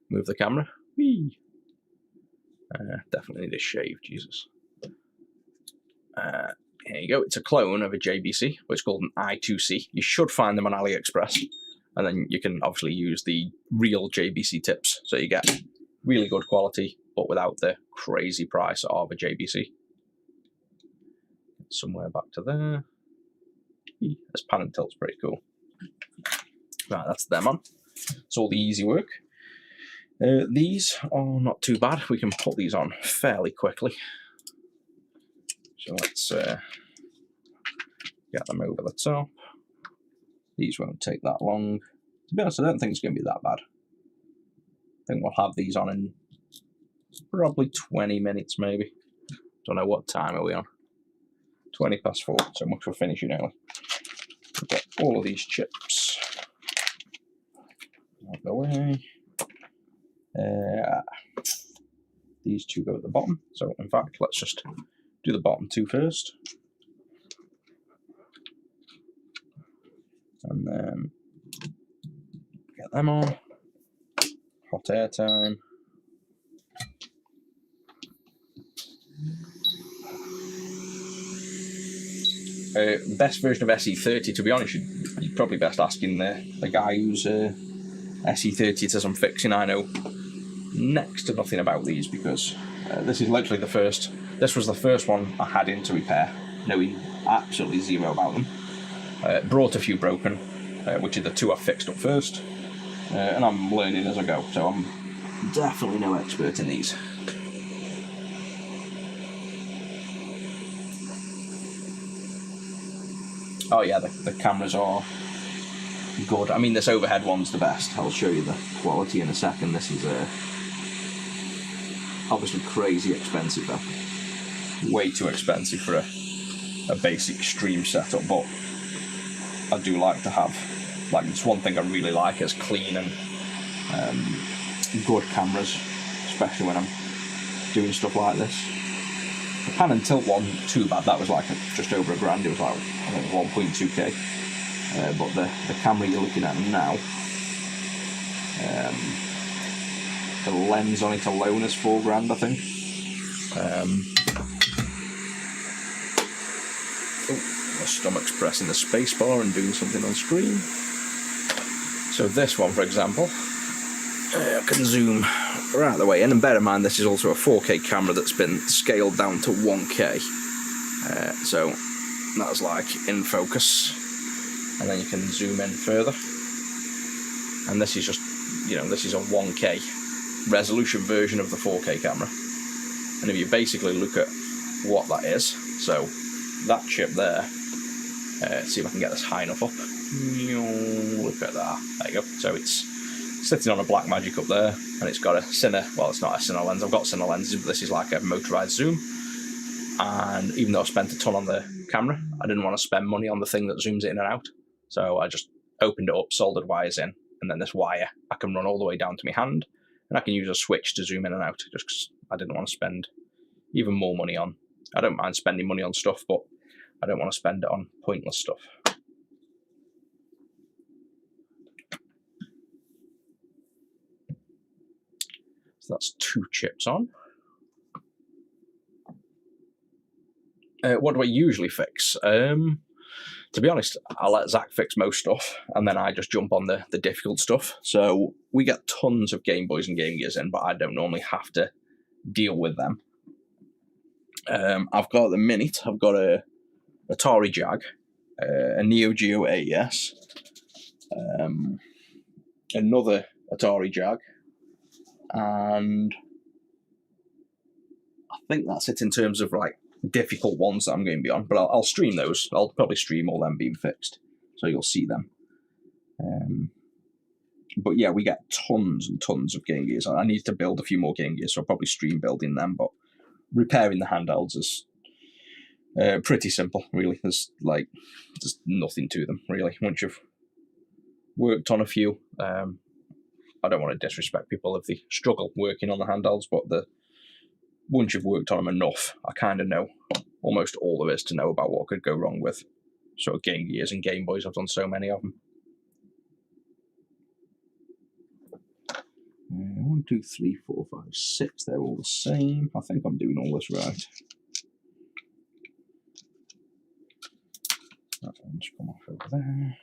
move the camera. Whee! Definitely need a shave, Jesus. Here you go. It's a clone of a JBC, but it's called an I2C. You should find them on AliExpress. And then you can obviously use the real JBC tips. So you get really good quality, but without the crazy price of a JBC. Somewhere back to there. This pan and tilt's pretty cool. Right, that's them on. It's all the easy work. These are not too bad. We can put these on fairly quickly. So let's get them over the top. These won't take that long. To be honest, I don't think it's going to be that bad. think we'll have these on in probably 20 minutes, maybe. Don't know what time are we on. 20 past 4, so much for finishing early. We've got all of these chips out of the way. These two go at the bottom, so in fact, let's just do the bottom two first. And then get them on. Hot air time. Best version of SE30, to be honest, you're probably best asking the guy who's SE30 says I'm fixing. I know next to nothing about these because this is literally the first. This was the first one I had in to repair, knowing absolutely zero about them. Brought a few broken, which are the two I fixed up first, and I'm learning as I go, so I'm definitely no expert in these. Oh yeah, the cameras are good. I mean, this overhead one's the best. I'll show you the quality in a second. This is obviously crazy expensive though. Way too expensive for a basic stream setup, but I do like to have, like, it's one thing I really like is clean and good cameras, especially when I'm doing stuff like this. The pan and tilt one, too bad, that was like just over $1,000, it was like, I think 1.2k. But the camera you're looking at now, the lens on it alone is $4,000, I think. My stomach's pressing the space bar and doing something on screen. So this one, for example, I can zoom right out the way in, and bear in mind this is also a 4K camera that's been scaled down to 1K. So that's like in focus, and then you can zoom in further. And this is just, this is a 1K resolution version of the 4K camera. And if you basically look at what that is, so that chip there, see if I can get this high enough up. Look at that. There you go. So it's sitting on a Blackmagic up there, and it's got a Cine. Well, it's not a Cine lens. I've got Cine lenses, but this is like a motorized zoom. And even though I spent a ton on the camera, I didn't want to spend money on the thing that zooms in and out. So I just opened it up, soldered wires in, and then this wire I can run all the way down to my hand, and I can use a switch to zoom in and out, just because I didn't want to spend even more money on. I don't mind spending money on stuff, but I don't want to spend it on pointless stuff. So that's 2 chips on. What do I usually fix? To be honest, I let Zach fix most stuff, and then I just jump on the difficult stuff. So we get tons of Game Boys and Game Gears in, but I don't normally have to deal with them. I've got at the minute, I've got a Atari Jag, a Neo Geo AES, another Atari Jag, and I think that's it in terms of like difficult ones that I'm going to be on, but I'll stream those. I'll probably stream all them being fixed, so you'll see them. But yeah, we get tons and tons of Game Gears. I need to build a few more Game Gears, so I'll probably stream building them, but repairing the handhelds is pretty simple, really. There's nothing to them, really. Once you've worked on a few, I don't want to disrespect people if they struggle working on the handhelds, but once you've worked on them enough, I kind of know almost all there is to know about what could go wrong with sort of Game Gears and Game Boys. I've done so many of them. 1, 2, 3, 4, 5, 6. They're all the same. I think I'm doing all this right. That one's come off over there.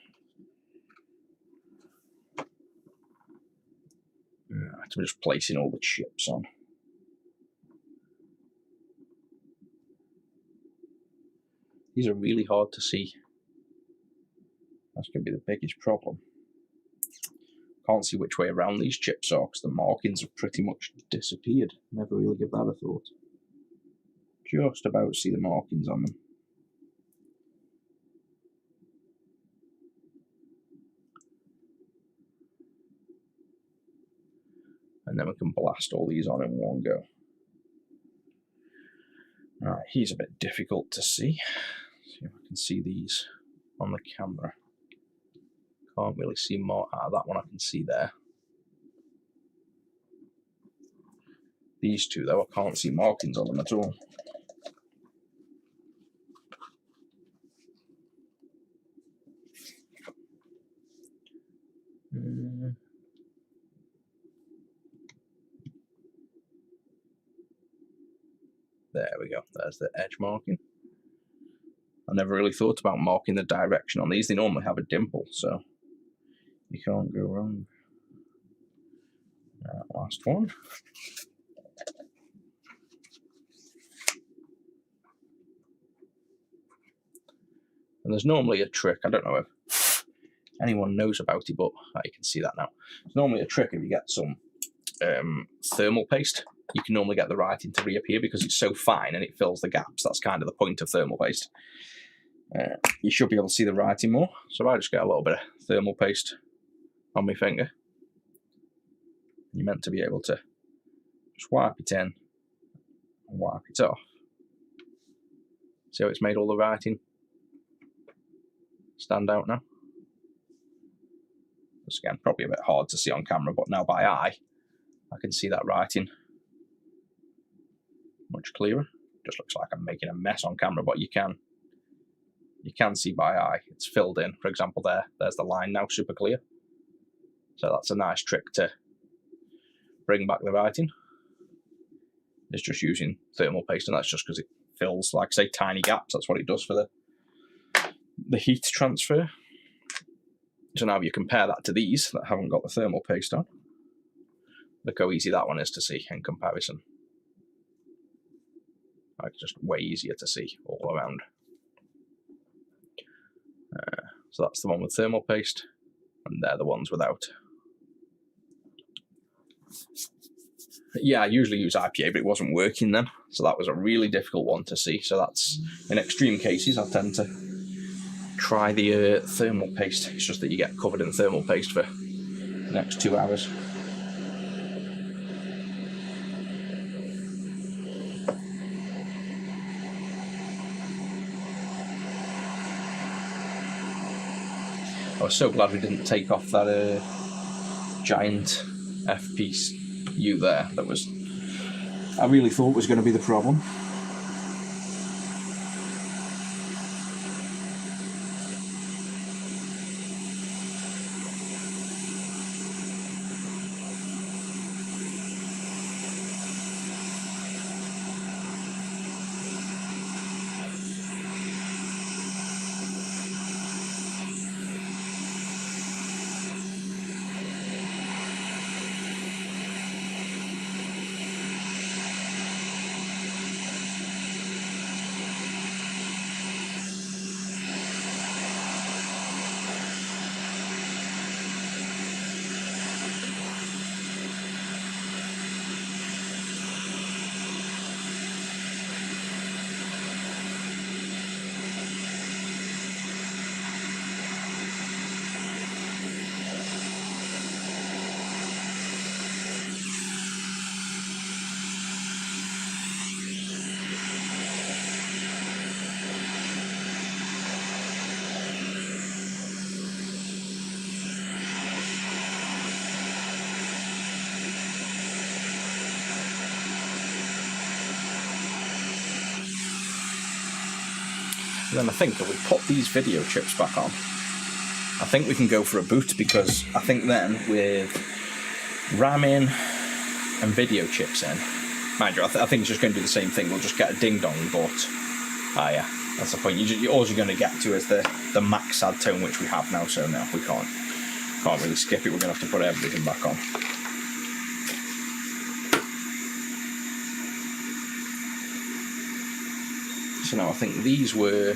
Right, I'm just placing all the chips on. These are really hard to see. That's going to be the biggest problem. Can't see which way around these chips are because the markings have pretty much disappeared. Never really give that a thought. Just about see the markings on them. And then we can blast all these on in one go. Alright, he's a bit difficult to see. See if I can see these on the camera. Can't really see more. That one I can see there. These two, though, I can't see markings on them at all. There we go. There's the edge marking. I never really thought about marking the direction on these. They normally have a dimple, so you can't go wrong. Last one. And there's normally a trick. I don't know if anyone knows about it, but you can see that now. There's normally a trick if you get some thermal paste. You can normally get the writing to reappear because it's so fine and it fills the gaps. That's kind of the point of thermal paste. You should be able to see the writing more. So I just get a little bit of thermal paste on my finger. You're meant to be able to just wipe it in and wipe it off. See how it's made all the writing stand out now? This again, probably a bit hard to see on camera, but now by eye, I can see that writing much clearer. Just looks like I'm making a mess on camera, but you can see by eye. It's filled in. For example, there's the line now, super clear. So that's a nice trick to bring back the writing. It's just using thermal paste, and that's just because it fills, like I say, tiny gaps. That's what it does for the heat transfer. So now if you compare that to these that haven't got the thermal paste on, look how easy that one is to see in comparison. Like, just way easier to see all around. So that's the one with thermal paste, and they're the ones without. Yeah, I usually use IPA, but it wasn't working then, so that was a really difficult one to see. So that's, in extreme cases, I tend to try the thermal paste. It's just that you get covered in thermal paste for the next 2 hours. I was so glad we didn't take off that giant FPU there. That was, I really thought was going to be the problem. And then I think if we put these video chips back on, I think we can go for a boot, because I think then with RAM in and video chips in, mind you, I think it's just going to do the same thing. We'll just get a ding-dong, but yeah, that's the point. All you're going to get to is the max sad tone, which we have now, so no, we can't really skip it. We're going to have to put everything back on. So now I think these were,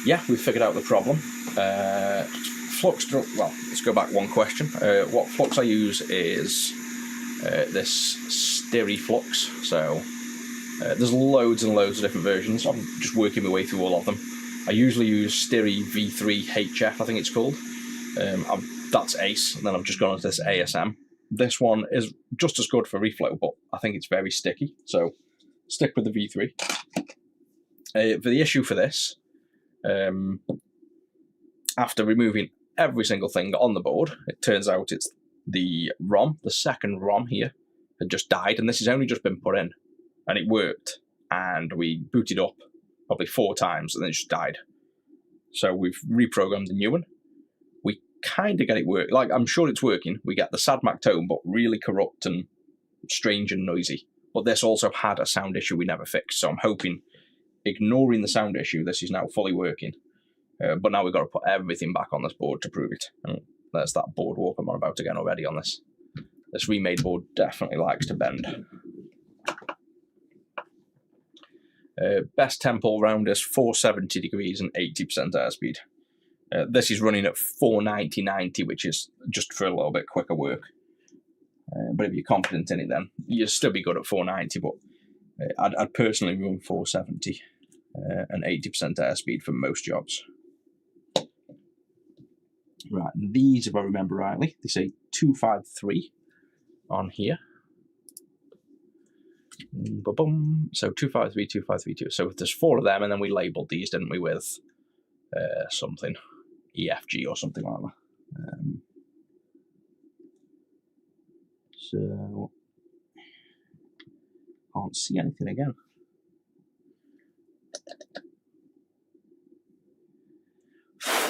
yeah, we figured out the problem. Flux, well, let's go back one question. What flux I use is this Styri flux. So there's loads and loads of different versions. I'm just working my way through all of them. I usually use Styri V3 HF, I think it's called. I've that's ACE, and then I've just gone into this ASM. This one is just as good for reflow, but I think it's very sticky, so stick with the V3. For the issue for this, after removing every single thing on the board, it turns out it's the ROM, the second ROM here, had just died, and this has only just been put in, and it worked, and we booted up probably 4 times, and then it just died. So we've reprogrammed the new one. We kind of get it working. Like, I'm sure it's working. We get the SADMAC tone, but really corrupt and strange and noisy. But this also had a sound issue we never fixed, so I'm hoping, ignoring the sound issue, this is now fully working. But now we've got to put everything back on this board to prove it. And there's that board warp I'm on about again already on this. This remade board definitely likes to bend. Best temp all round is 470 degrees and 80% airspeed. This is running at 490/90, which is just for a little bit quicker work. But if you're confident in it, then you'll still be good at 490. But I'd personally run 470 and 80% airspeed for most jobs. Right, these, if I remember rightly, they say 253 on here. So 253, 2532. So there's 4 of them, and then we labelled these, didn't we, with something, EFG or something like that. So can't see anything again.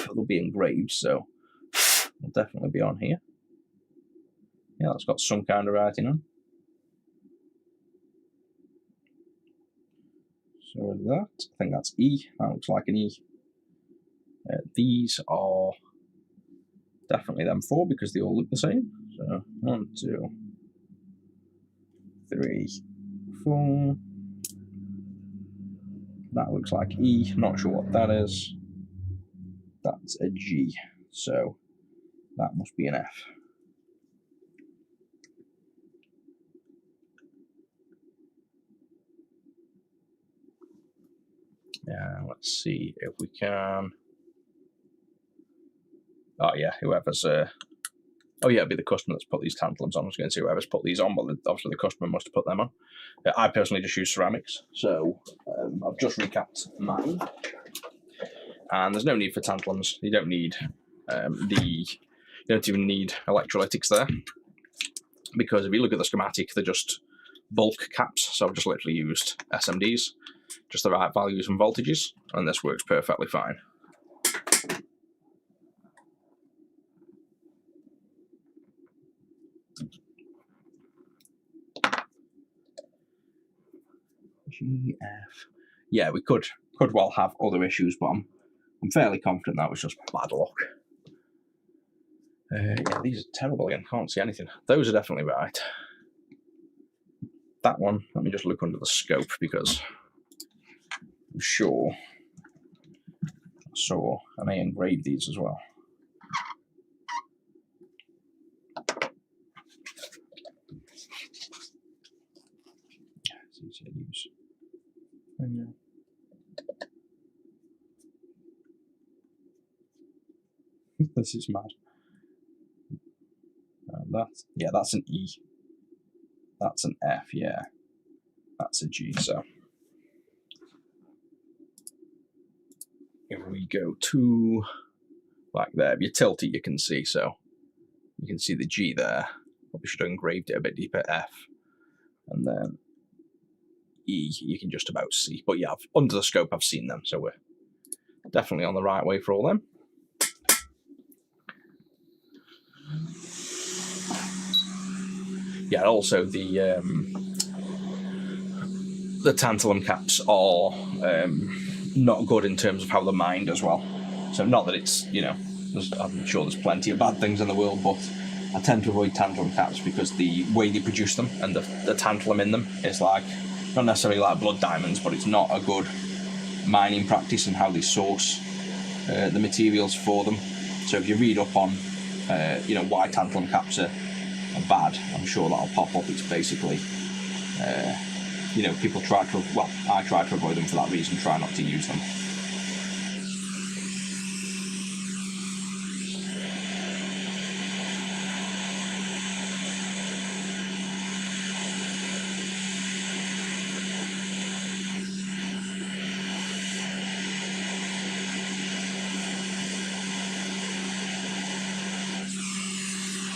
It'll be engraved, so it'll definitely be on here. Yeah, that's got some kind of writing on. So that, I think that's E. That looks like an E. These are definitely them 4 because they all look the same. So 1, 2, 3, 4. That looks like E. Not sure what that is. That's a G. So that must be an F. Let's see if we can. Oh yeah, whoever's oh yeah, it'd be the customer that's put these tantalums on. I was going to say whoever's put these on, but obviously the customer must have put them on. I personally just use ceramics, so I've just recapped mine. And there's no need for tantalums. You don't need you don't even need electrolytics there, because if you look at the schematic, they're just bulk caps. So I've just literally used SMDs, just the right values and voltages, and this works perfectly fine. GF. Yeah, we could well have other issues, but I'm fairly confident that was just bad luck. Yeah, these are terrible again. Can't see anything. Those are definitely right. That one, let me just look under the scope because I'm sure I saw, and I engraved these as well. It's easy to use. Yeah. This is mad. That's an E. That's an F, yeah. That's a G, so. If we go to, like there, if you tilt it, you can see, so. You can see the G there. Probably should have engraved it a bit deeper, F. And then E, you can just about see. But yeah, under the scope, I've seen them, so we're definitely on the right way for all them. Yeah, also the tantalum caps are not good in terms of how they're mined as well. So not that it's, you know, I'm sure there's plenty of bad things in the world, but I tend to avoid tantalum caps because the way they produce them and the tantalum in them is like, not necessarily like blood diamonds, but it's not a good mining practice and how they source the materials for them. So if you read up on, you know, why tantalum caps are bad, I'm sure that'll pop up. It's basically, you know, people try to, well, I try to avoid them for that reason, try not to use them.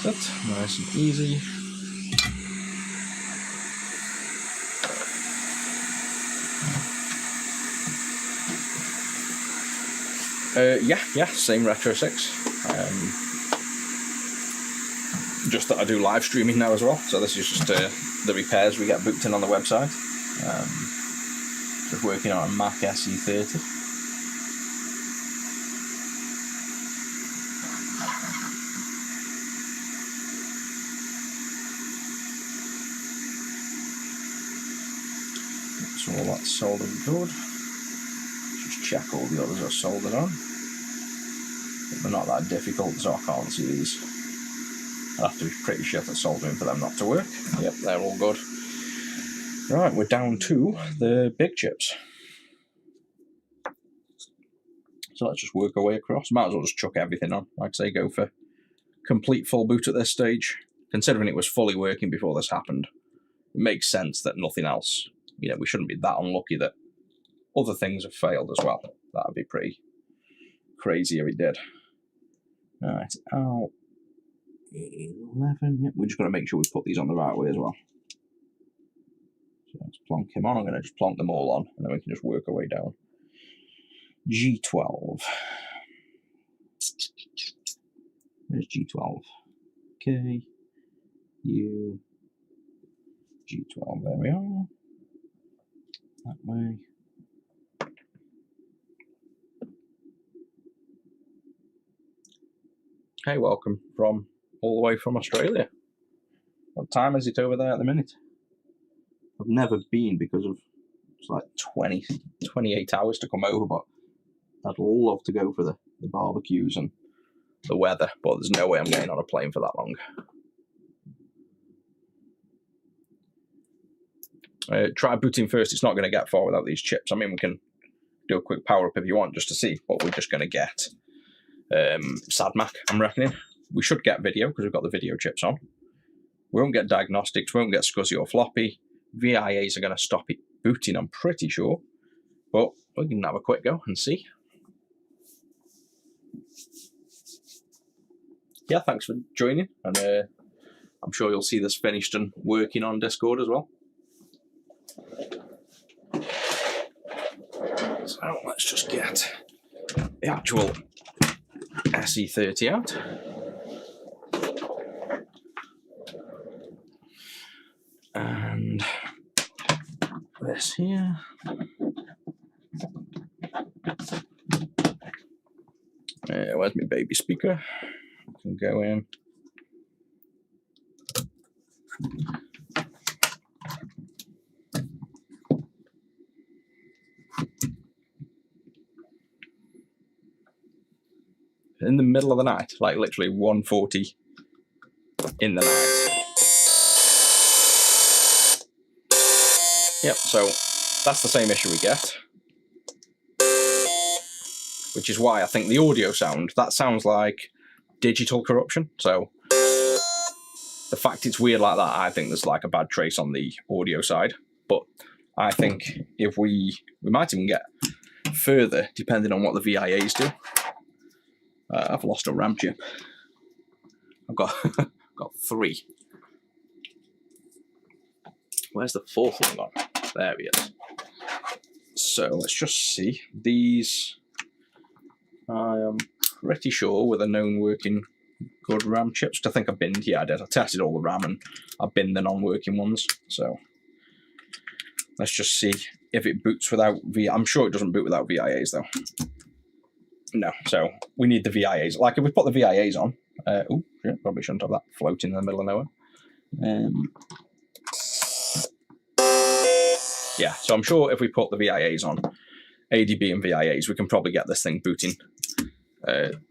it. Nice and easy. Yeah, same Retro 6. Just that I do live streaming now as well, so this is just the repairs we get booked in on the website. Just working on a Mac SE30. So all that's soldered good. Just check all the others are soldered on. But they're not that difficult, so I can't see these. I'll have to be pretty shit at soldering for them not to work. Yep, they're all good. Right, we're down to the big chips. So let's just work our way across. Might as well just chuck everything on. Like I say, go for complete full boot at this stage. Considering it was fully working before this happened, it makes sense that nothing else, you know, we shouldn't be that unlucky that other things have failed as well. That would be pretty crazy if it did. Alright, L11. Yep, we're just got to make sure we put these on the right way as well. So let's plonk him on. I'm going to just plonk them all on, and then we can just work our way down. G12. Where's G12? K, U, G12. There we are. That way. Hey, welcome from all the way from Australia. What time is it over there at the minute? I've never been because of it's like 28 hours to come over, but I'd love to go for the barbecues and the weather, but there's no way I'm getting on a plane for that long. Try booting first. It's not going to get far without these chips. I mean, we can do a quick power up if you want just to see, but we're just going to get SADMAC, I'm reckoning. We should get video because we've got the video chips on. We won't get diagnostics, we won't get SCSI or floppy. VIAs are going to stop it booting, I'm pretty sure. But we can have a quick go and see. Yeah, thanks for joining. And I'm sure you'll see this finished and working on Discord as well. So let's just get the actual SE30 out. And this here. Where's my baby speaker? I can go in. In the middle of the night, like literally 1:40 in the night. Yep, so that's the same issue we get. Which is why I think the audio sound, that sounds like digital corruption. So the fact it's weird like that, I think there's like a bad trace on the audio side. But I think if we might even get further depending on what the VIAs do. I've lost a RAM chip. I've got got 3. Where's the 4th one gone? There he is. So let's just see. These, I am pretty sure with a known working good RAM chips. I think I binned. Yeah, I did. I tested all the RAM and I binned the non-working ones. So let's just see if it boots without I'm sure it doesn't boot without VIAs though. No, so we need the VIAs. Like if we put the VIAs on, oh shit, probably shouldn't have that floating in the middle of nowhere. Yeah, so I'm sure if we put the VIAs on, ADB and VIAs, we can probably get this thing booting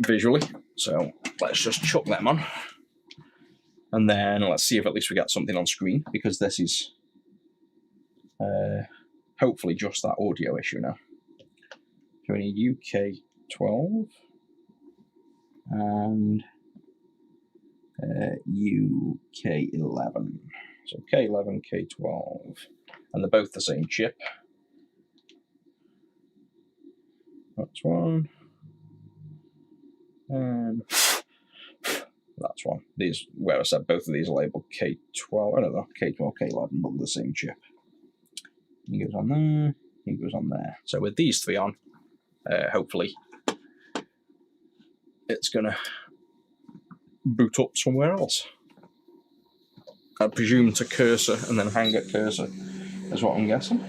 visually. So let's just chuck them on. And then let's see if at least we get something on screen, because this is hopefully just that audio issue now. So we need UK 12 and UK 11. So K11, K12, and they're both the same chip. That's one. And That's one. These, where I said both of these are labelled K12. I don't know, K12, K11, but the same chip. He goes on there. He goes on there. So with these three on, hopefully it's going to boot up somewhere else. I presume to cursor and then hang at cursor is what I'm guessing.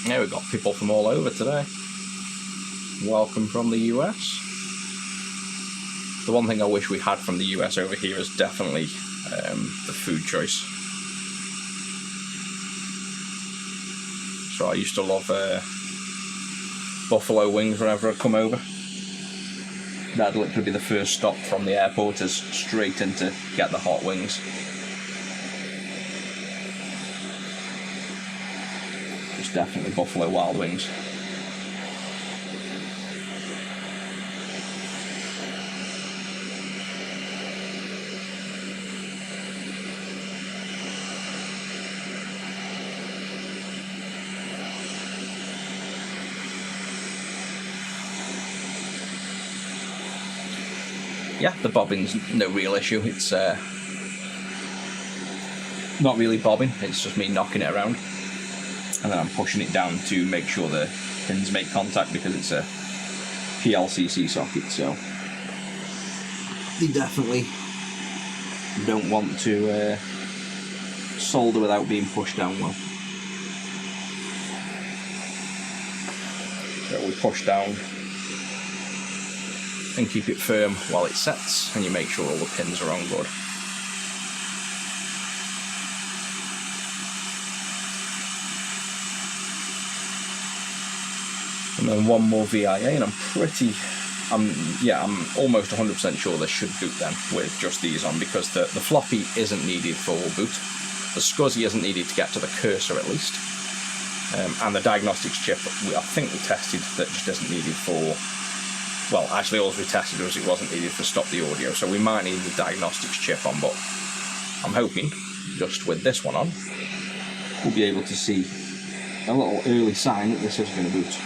Yeah, we've got people from all over today. Welcome from the US. The one thing I wish we had from the US over here is definitely the food choice. So I used to love buffalo wings whenever I come over. That'd literally be the first stop from the airport, is straight in to get the hot wings. It's definitely Buffalo Wild Wings. Yeah, the bobbing's no real issue. It's not really bobbing, it's just me knocking it around. And then I'm pushing it down to make sure the pins make contact, because it's a PLCC socket, so they definitely don't want to solder without being pushed down well. So we push down and keep it firm while it sets, and you make sure all the pins are on good. And then one more VIA, and I'm almost 100% sure this should boot then with just these on, because the floppy isn't needed for boot, the SCSI isn't needed to get to the cursor at least, and the diagnostics chip I think we tested that just isn't needed for, well, actually all we tested was it wasn't needed to stop the audio, so we might need the diagnostics chip on, but I'm hoping just with this one on we'll be able to see a little early sign that this is going to boot.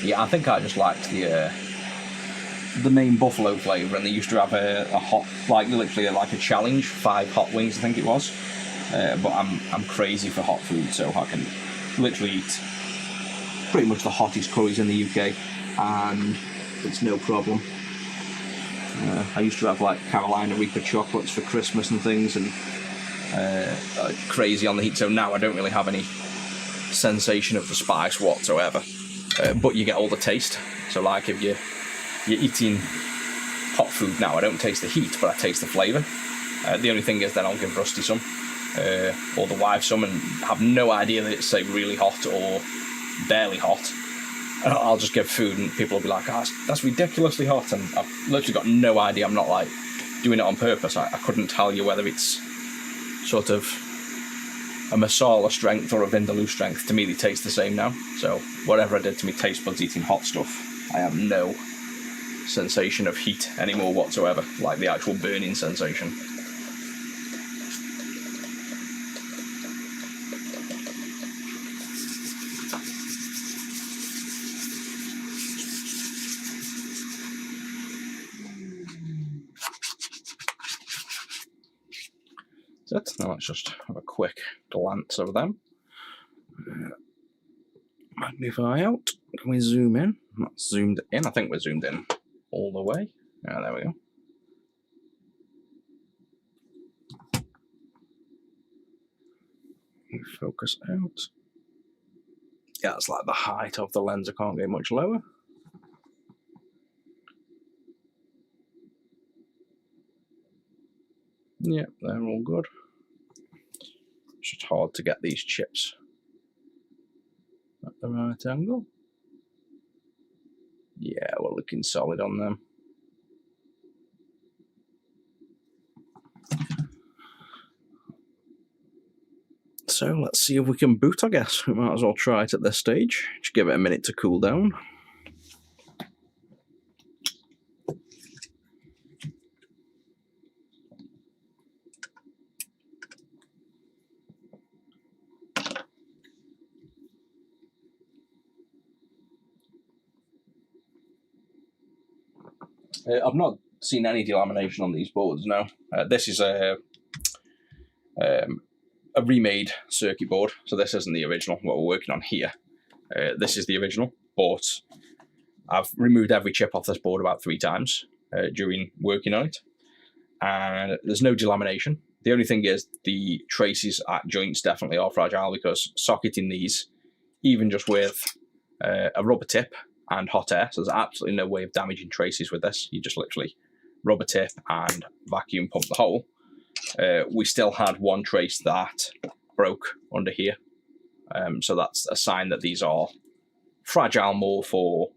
Yeah, I think I just liked the main buffalo flavour, and they used to have a hot, like literally like a challenge, 5 hot wings I think it was. But I'm crazy for hot food, so I can literally eat pretty much the hottest curries in the UK, and it's no problem. I used to have like Carolina Reaper chocolates for Christmas and things, and crazy on the heat. So now I don't really have any sensation of the spice whatsoever. But you get all the taste. So like if you're eating hot food now, I don't taste the heat, but I taste the flavour. The only thing is then I'll give Rusty some, or the wife some, and have no idea that it's say really hot or barely hot. And I'll just give food and people will be like, oh, that's ridiculously hot, and I've literally got no idea. I'm not like doing it on purpose. I couldn't tell you whether it's sort of a Masala strength or a Vindaloo strength. To me they taste the same now, so whatever I did to my taste buds eating hot stuff, I have no sensation of heat anymore whatsoever, like the actual burning sensation. it. Now let's just have a quick glance over them. Magnify out. Can we zoom in? Not zoomed in. I think we're zoomed in all the way. Yeah, there we go. Focus out. Yeah, it's like the height of the lens. I can't get much lower. Yeah, they're all good. It's just hard to get these chips at the right angle. Yeah, we're looking solid on them. So let's see if we can boot, I guess. We might as well try it at this stage. Just give it a minute to cool down. I've not seen any delamination on these boards, no. This is a remade circuit board, so this isn't the original, what we're working on here. This is the original, but I've removed every chip off this board about 3 times during working on it, and there's no delamination. The only thing is the traces at joints definitely are fragile, because socketing these, even just with a rubber tip and hot air, so there's absolutely no way of damaging traces with this. You just literally rubber tip and vacuum pump the hole. We still had one trace that broke under here, so that's a sign that these are fragile more for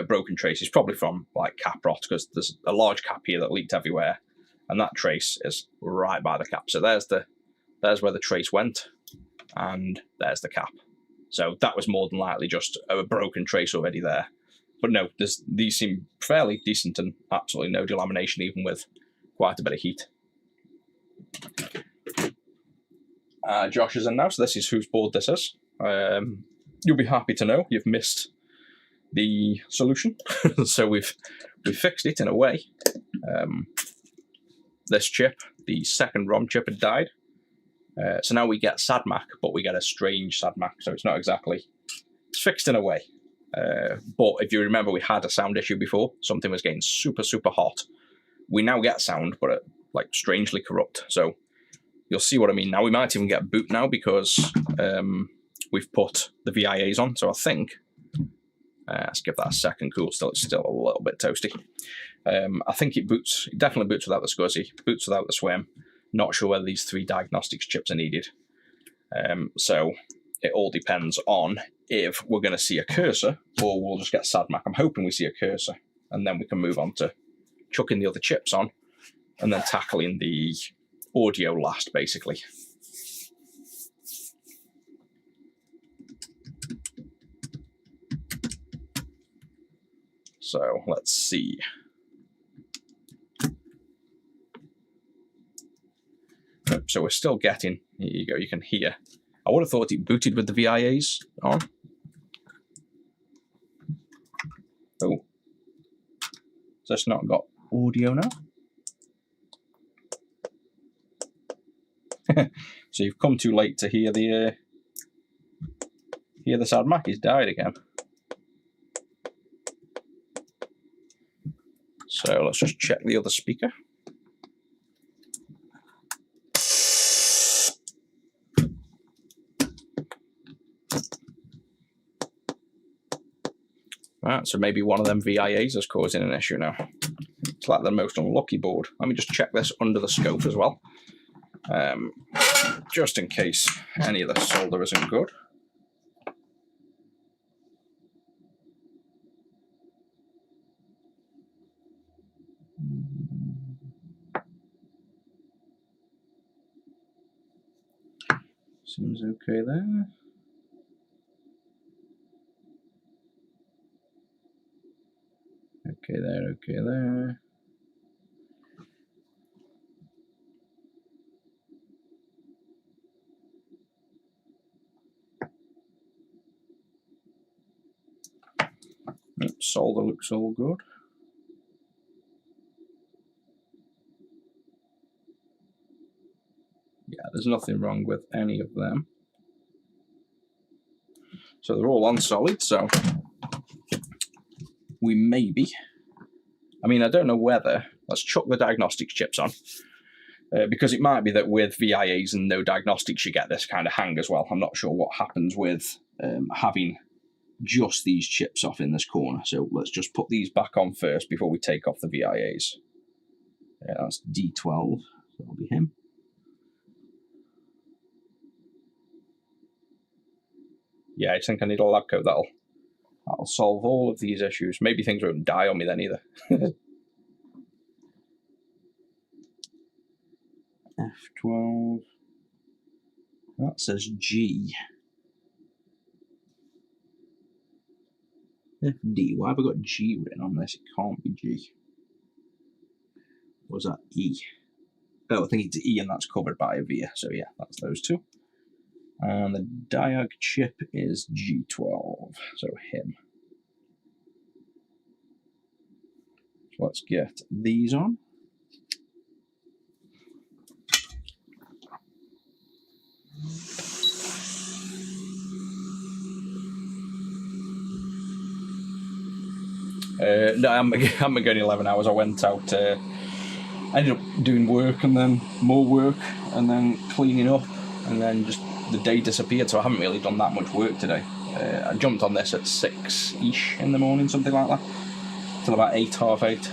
broken traces, probably from like cap rot, because there's a large cap here that leaked everywhere, and that trace is right by the cap. So there's where the trace went, and there's the cap. So that was more than likely just a broken trace already there. But no, these seem fairly decent and absolutely no delamination, even with quite a bit of heat. Josh is in now, so this is whose board this is. You'll be happy to know you've missed the solution. So we've fixed it in a way. This chip, the second ROM chip, had died. So now we get SADMAC, but we get a strange SADMAC, so it's not exactly... It's fixed in a way. But if you remember, we had a sound issue before. Something was getting super, super hot. We now get sound, but like strangely corrupt. So you'll see what I mean now. We might even get boot now, because we've put the VIAs on. So I think, let's give that a second cool. Still, it's still a little bit toasty. I think it boots. It definitely boots without the SCSI. Boots without the swim. Not sure whether these 3 diagnostics chips are needed. So it all depends on if we're going to see a cursor or we'll just get SADMAC. I'm hoping we see a cursor, and then we can move on to chucking the other chips on and then tackling the audio last, basically. So let's see. So we're still getting, here you go, you can hear. I would have thought it booted with the VIAs on. Oh, so it's not got audio now. So you've come too late to hear the SADMAC. He's died again. So let's just check the other speaker. Right, so maybe one of them VIAs is causing an issue now. It's like the most unlucky board. Let me just check this under the scope as well. Just in case any of the solder isn't good. Seems okay there. Okay there, okay there. Solder looks all good. Yeah, there's nothing wrong with any of them. So they're all on solid, so we maybe... I mean, I don't know whether... Let's chuck the diagnostics chips on. Because it might be that with VIAs and no diagnostics you get this kind of hang as well. I'm not sure what happens with having just these chips off in this corner. So let's just put these back on first before we take off the VIAs. That's D12, that'll be him. Yeah, I think I need a lab coat. That'll solve all of these issues. Maybe things won't die on me then either. F12. That says G. FD. Why have I got G written on this? It can't be G. Or was that E? Oh, I think it's E, and that's covered by a VIA. So yeah, that's those two. And the diag chip is G12. So him. So let's get these on. No, I haven't been going 11 hours. I went out, I ended up doing work and then more work and then cleaning up, and then just the day disappeared, so I haven't really done that much work today. I jumped on this at 6-ish in the morning, something like that, till about 8, half 8,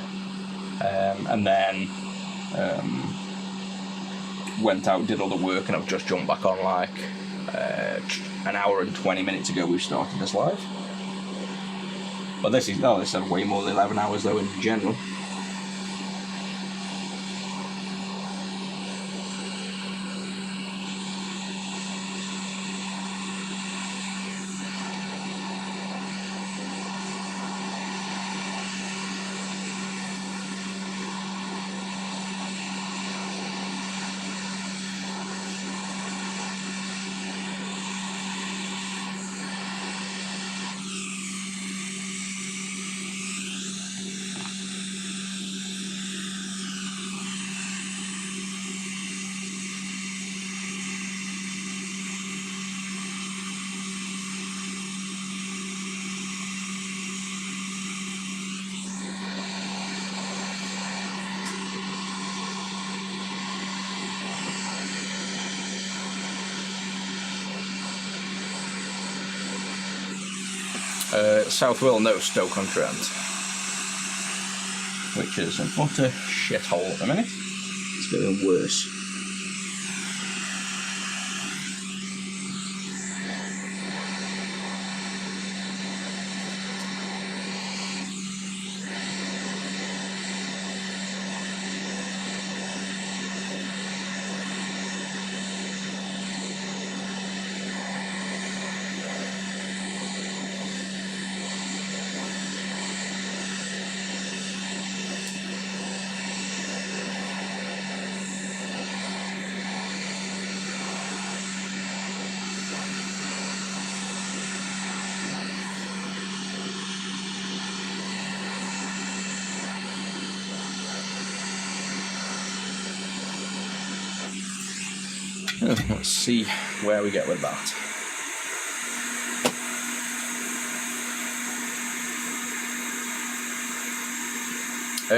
and then went out, did all the work, and I've just jumped back on like an hour and 20 minutes ago. We started this live. But this is way more than 11 hours though in general. South Will, no Stoke-on-Trent, which is an utter shithole at the minute. It's getting worse. Let's see where we get with that.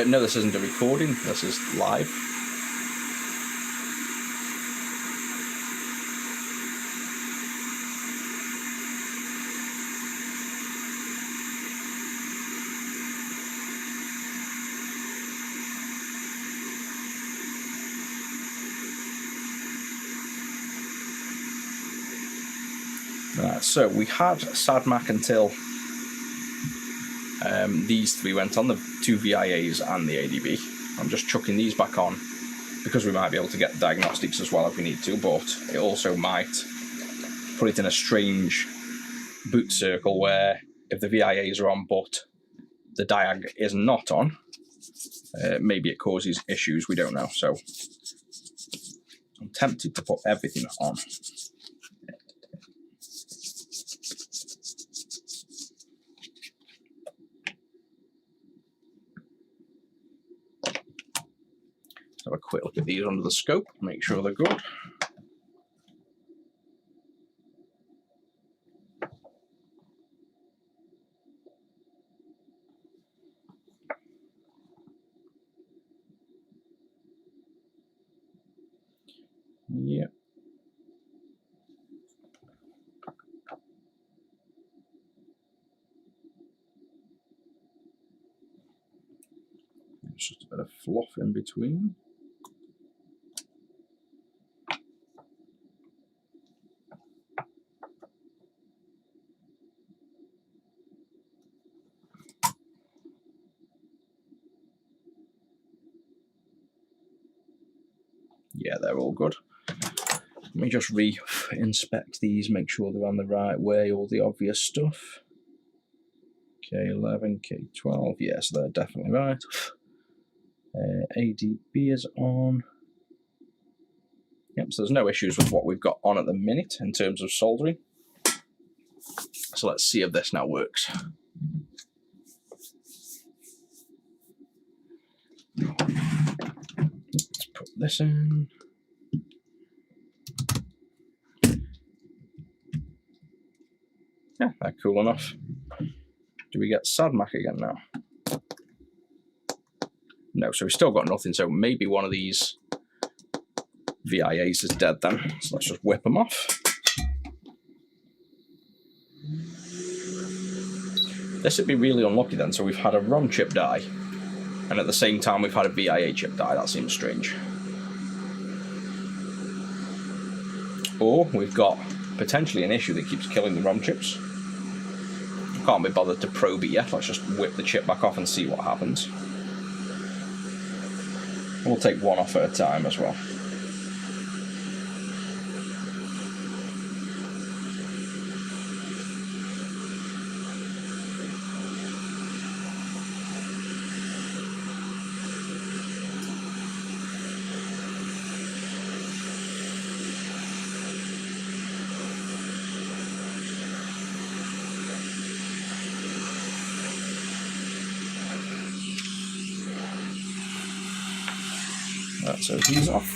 No, this isn't a recording, this is live. Right, so we had SADMAC until these three went on, the two VIAs and the ADB. I'm just chucking these back on because we might be able to get diagnostics as well if we need to, but it also might put it in a strange boot circle where if the VIAs are on but the diag is not on, maybe it causes issues, we don't know. So I'm tempted to put everything on. Have a quick look at these under the scope, make sure they're good. Yeah. It's just a bit of fluff in between. Yeah, they're all good. Let me just re-inspect these, make sure they're on the right way, all the obvious stuff. K11, K12, yes, they're definitely right. ADB is on. Yep, so there's no issues with what we've got on at the minute in terms of soldering. So let's see if this now works. Let's put this in. Yeah, they're cool enough. Do we get SADMAC again now? No, so we've still got nothing, so maybe one of these VIAs is dead then. So let's just whip them off. This would be really unlucky then, so we've had a ROM chip die, and at the same time we've had a VIA chip die. That seems strange. Or we've got potentially an issue that keeps killing the ROM chips. Can't be bothered to probe it yet. Let's just whip the chip back off and see what happens. We'll take one off at a time as well. Right, so he's off.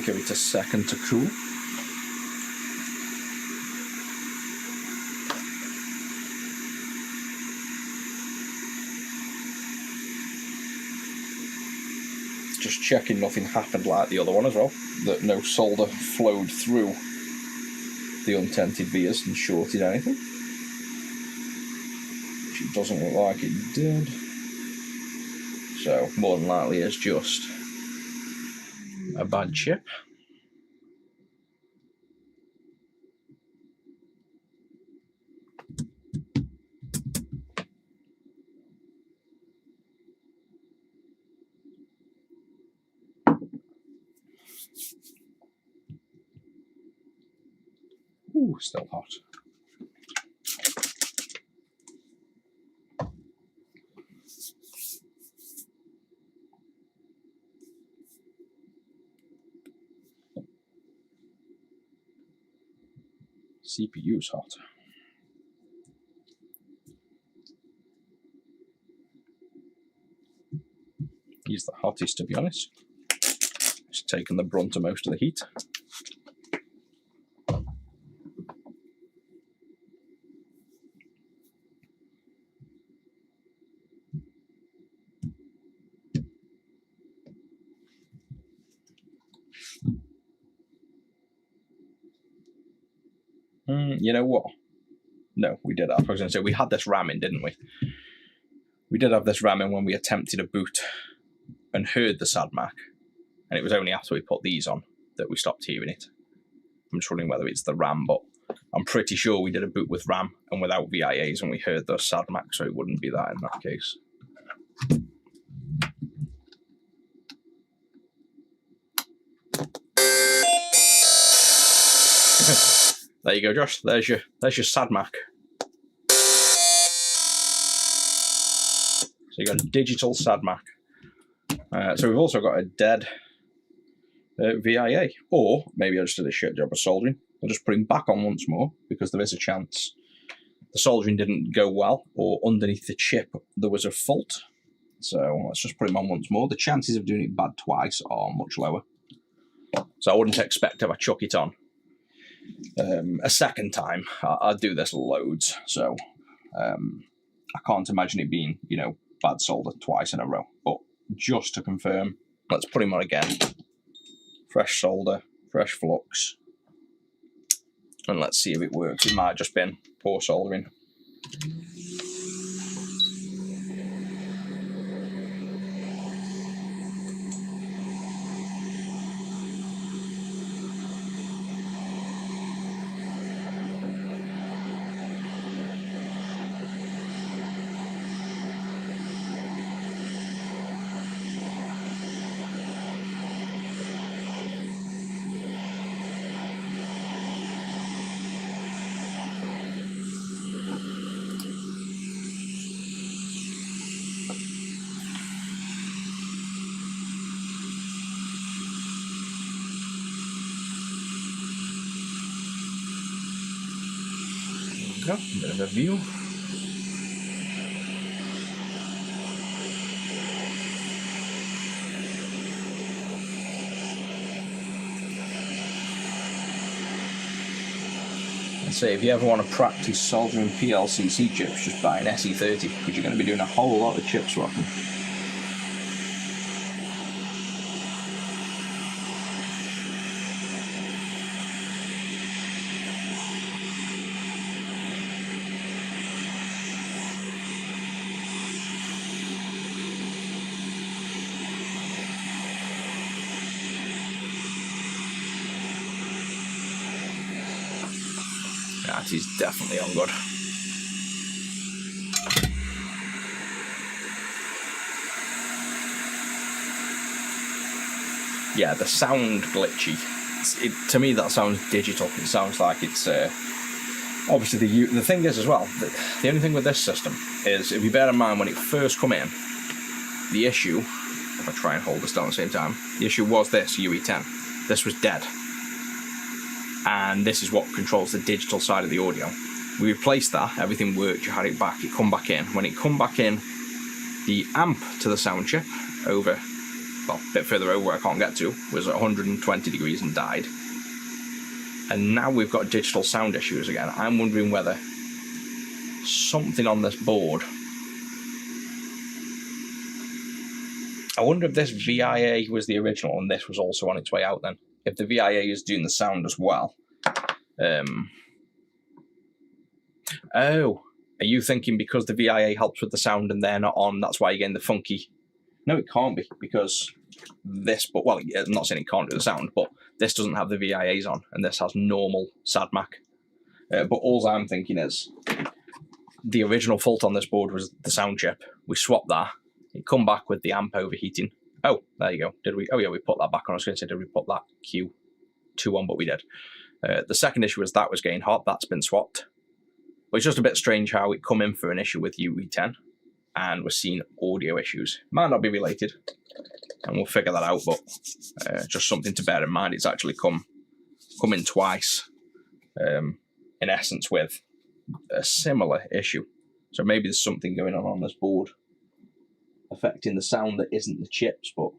Give it a second to cool. Just checking nothing happened like the other one as well, that no solder flowed through the untented vias and shorted anything, which it doesn't look like it did. So more than likely it's just a bad chip. Ooh, still hot. CPU's hot. He's the hottest, to be honest. He's taken the brunt of most of the heat. You know what? No, we did have. I was going to say, we had this ramming, didn't we? We did have this ramming when we attempted a boot and heard the SADMAC, and it was only after we put these on that we stopped hearing it. I'm just wondering whether it's the RAM, but I'm pretty sure we did a boot with RAM and without VIAs and we heard the SADMAC, so it wouldn't be that in that case. There you go, Josh. There's your SADMAC. So you got a digital SADMAC. So we've also got a dead VIA, or maybe I just did a shit job of soldering. I'll just put him back on once more because there is a chance the soldering didn't go well, or underneath the chip there was a fault. So let's just put him on once more. The chances of doing it bad twice are much lower. So I wouldn't expect if I chuck it on a second time. I do this loads, so I can't imagine it being, you know, bad solder twice in a row. But just to confirm, let's put him on again. Fresh solder, fresh flux. And let's see if it works. It might have just been poor soldering. Go, a bit of a view. And say if you ever want to practice soldering PLCC chips, just buy an SE30 because you're going to be doing a whole lot of chip swapping. That is definitely on good. Yeah, the sound glitchy. To me, that sounds digital. It sounds like it's obviously the thing is as well. The only thing with this system is, if you bear in mind when it first come in, the issue. If I try and hold this down at the same time, the issue was this UE10. This was dead. And this is what controls the digital side of the audio. We replaced that, everything worked, you had it back, it come back in. When it come back in, the amp to the sound chip over, well, a bit further over where I can't get to, was at 120 degrees and died. And now we've got digital sound issues again. I'm wondering whether something on this board, I wonder if this VIA was the original and this was also on its way out then. If the VIA is doing the sound as well. Oh, are you thinking because the VIA helps with the sound and they're not on, that's why you're getting the funky? No, it can't be, because this, but well, I'm not saying it can't do the sound, but this doesn't have the VIAs on, and this has normal SADMAC. But all I'm thinking is, the original fault on this board was the sound chip. We swapped that, it come back with the amp overheating. Oh, there you go. Did we? Oh yeah, we put that back on. I was going to say, did we put that Q2 on? But we did. The second issue was that was getting hot. That's been swapped. But it's just a bit strange how it come in for an issue with UE10, and we're seeing audio issues. Might not be related, and we'll figure that out. But just something to bear in mind. It's actually come in twice, in essence, with a similar issue. So maybe there's something going on this board affecting the sound that isn't the chips, but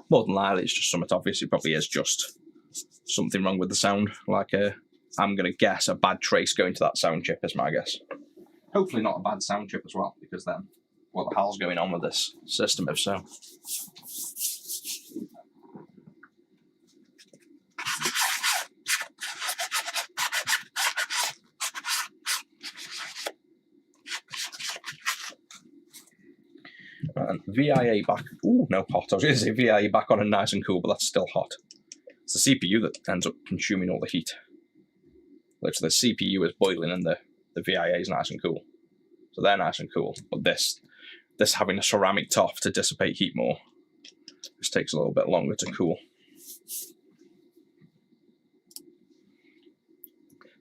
more than likely it's just something obvious. It probably is just something wrong with the sound, like I'm going to guess a bad trace going to that sound chip is my guess. Hopefully not a bad sound chip as well, because then what the hell's going on with this system if so? And VIA back. Ooh, no, hot. I was going to say VIA back on and nice and cool, but that's still hot. It's the CPU that ends up consuming all the heat. Literally, the CPU is boiling and the VIA is nice and cool. So they're nice and cool. But this having a ceramic top to dissipate heat more, this takes a little bit longer to cool.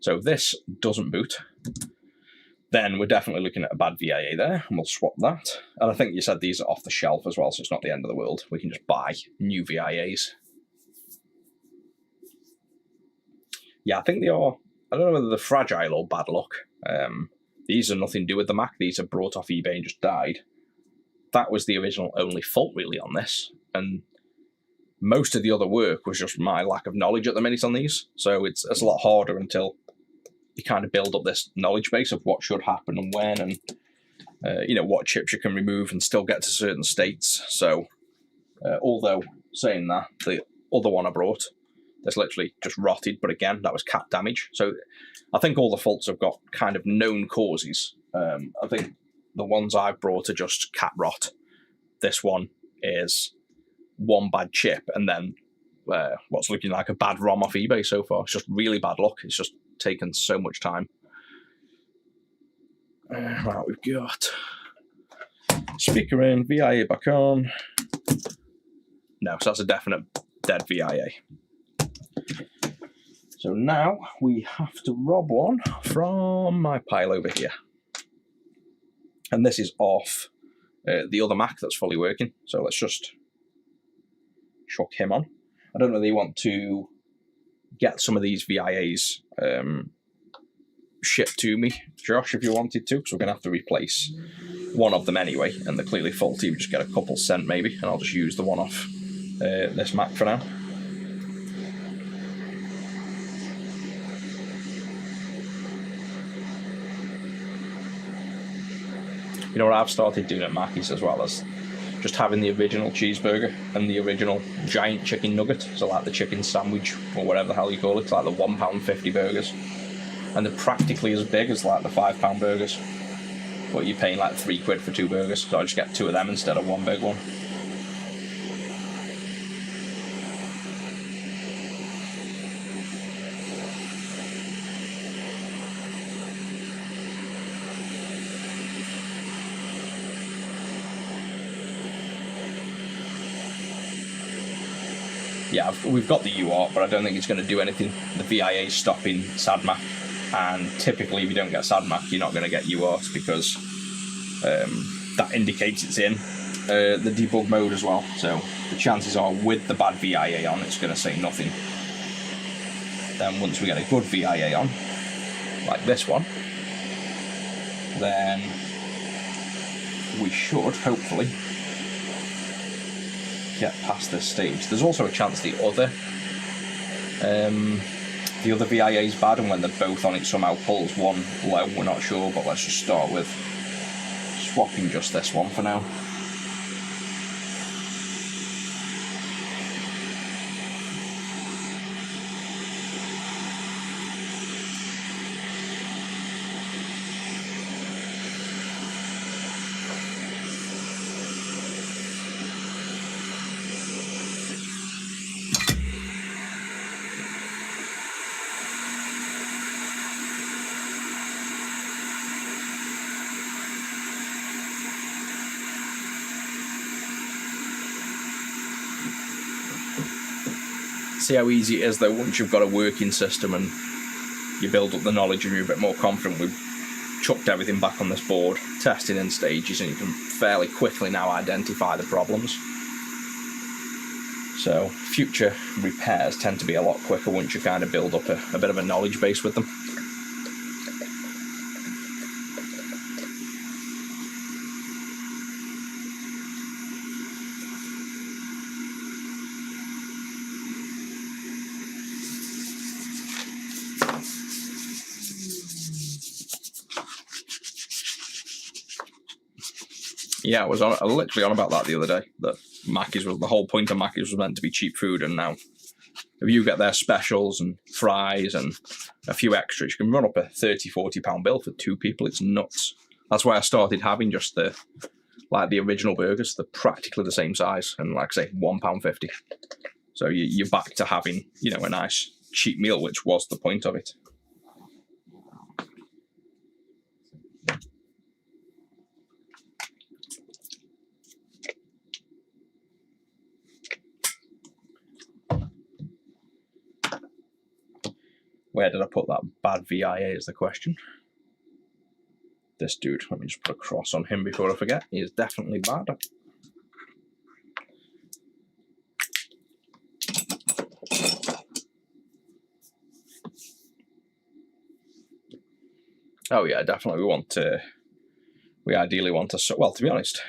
So if this doesn't boot, then we're definitely looking at a bad VIA there, and we'll swap that. And I think you said these are off the shelf as well, so it's not the end of the world. We can just buy new VIAs. Yeah, I think they are, I don't know whether they're fragile or bad luck. These are nothing to do with the Mac. These are brought off eBay and just died. that was the original only fault really on this, and most of the other work was just my lack of knowledge at the minute on these. So it's a lot harder until you kind of build up this knowledge base of what should happen and when, and what chips you can remove and still get to certain states. So although saying that, the other one I brought, that's literally just rotted, but again, that was cat damage. So I think all the faults have got kind of known causes. I think the ones I've brought are just cat rot. This one is one bad chip and then what's looking like a bad ROM off eBay so far. It's just really bad luck. It's just taken so much time. Right, we've got speaker in, VIA back on. No, so that's a definite dead VIA. So now we have to rob one from my pile over here. And this is off the other Mac that's fully working. So let's just chuck him on. I don't know whether you want to get some of these VIAs shipped to me, Josh, if you wanted to, because we're going to have to replace one of them anyway, and they're clearly faulty. We just get a couple sent maybe, and I'll just use the one off this Mac for now. You know what I've started doing at Mackey's as well, as just having the original cheeseburger and the original giant chicken nugget, so like the chicken sandwich or whatever the hell you call it. It's like the £1.50 burgers, and they're practically as big as like the £5 burgers, but you're paying like £3 for 2 burgers, so I just get 2 of them instead of one big one. Yeah, we've got the UART, but I don't think it's going to do anything. The VIA is stopping SADMAC, and typically if you don't get SADMAC, you're not going to get UART, because that indicates it's in the debug mode as well. So the chances are with the bad VIA on, it's going to say nothing. Then once we get a good VIA on, like this one, then we should hopefully get past this stage. There's also a chance the other VIA is bad, and when they're both on, it somehow pulls one low. We're not sure, but let's just start with swapping just this one for now. See how easy it is though once you've got a working system and you build up the knowledge and you're a bit more confident. We've chucked everything back on this board, testing in stages, and you can fairly quickly now identify the problems. So future repairs tend to be a lot quicker once you kind of build up a bit of a knowledge base with them. Yeah, I was literally on about that the other day, that Mackey's was, the whole point of Mackey's was meant to be cheap food, and now if you get their specials and fries and a few extras, you can run up a £30–40 bill for 2 people. It's nuts. That's why I started having just the original burgers. They're practically the same size, and like I say, £1.50. So you're back to having, a nice cheap meal, which was the point of it. Where did I put that bad VIA is the question. This dude, let me just put a cross on him before I forget. He is definitely bad. Oh yeah, definitely we ideally want to, well, to be honest,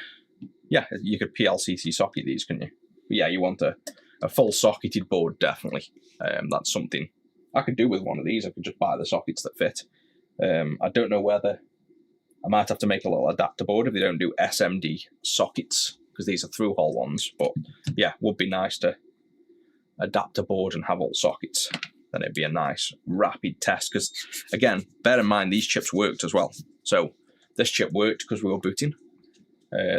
Yeah, you could PLCC socket these, couldn't you? But yeah, you want a full socketed board, definitely. That's something I could do with one of these. I could just buy the sockets that fit. I don't know whether I might have to make a little adapter board if they don't do SMD sockets, because these are through-hole ones. But yeah, would be nice to adapt a board and have all sockets. Then it'd be a nice rapid test. Because again, bear in mind these chips worked as well. So this chip worked because we were booting.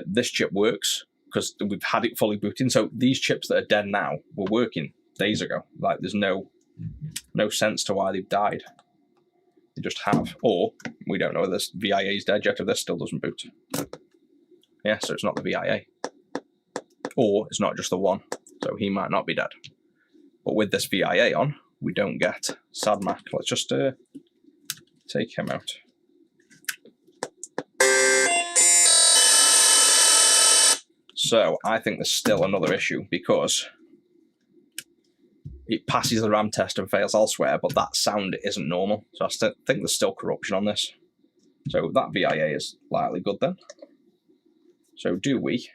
This chip works because we've had it fully booting. So these chips that are dead now were working days ago. Like there's no sense to why they've died. They just have. Or we don't know if this VIA is dead yet if this still doesn't boot. Yeah, so it's not the VIA. Or it's not just the one. So he might not be dead. But with this VIA on, we don't get SADMAC. Let's just take him out. So I think there's still another issue because it passes the RAM test and fails elsewhere, but that sound isn't normal. So I think there's still corruption on this. So that VIA is likely good then. So do we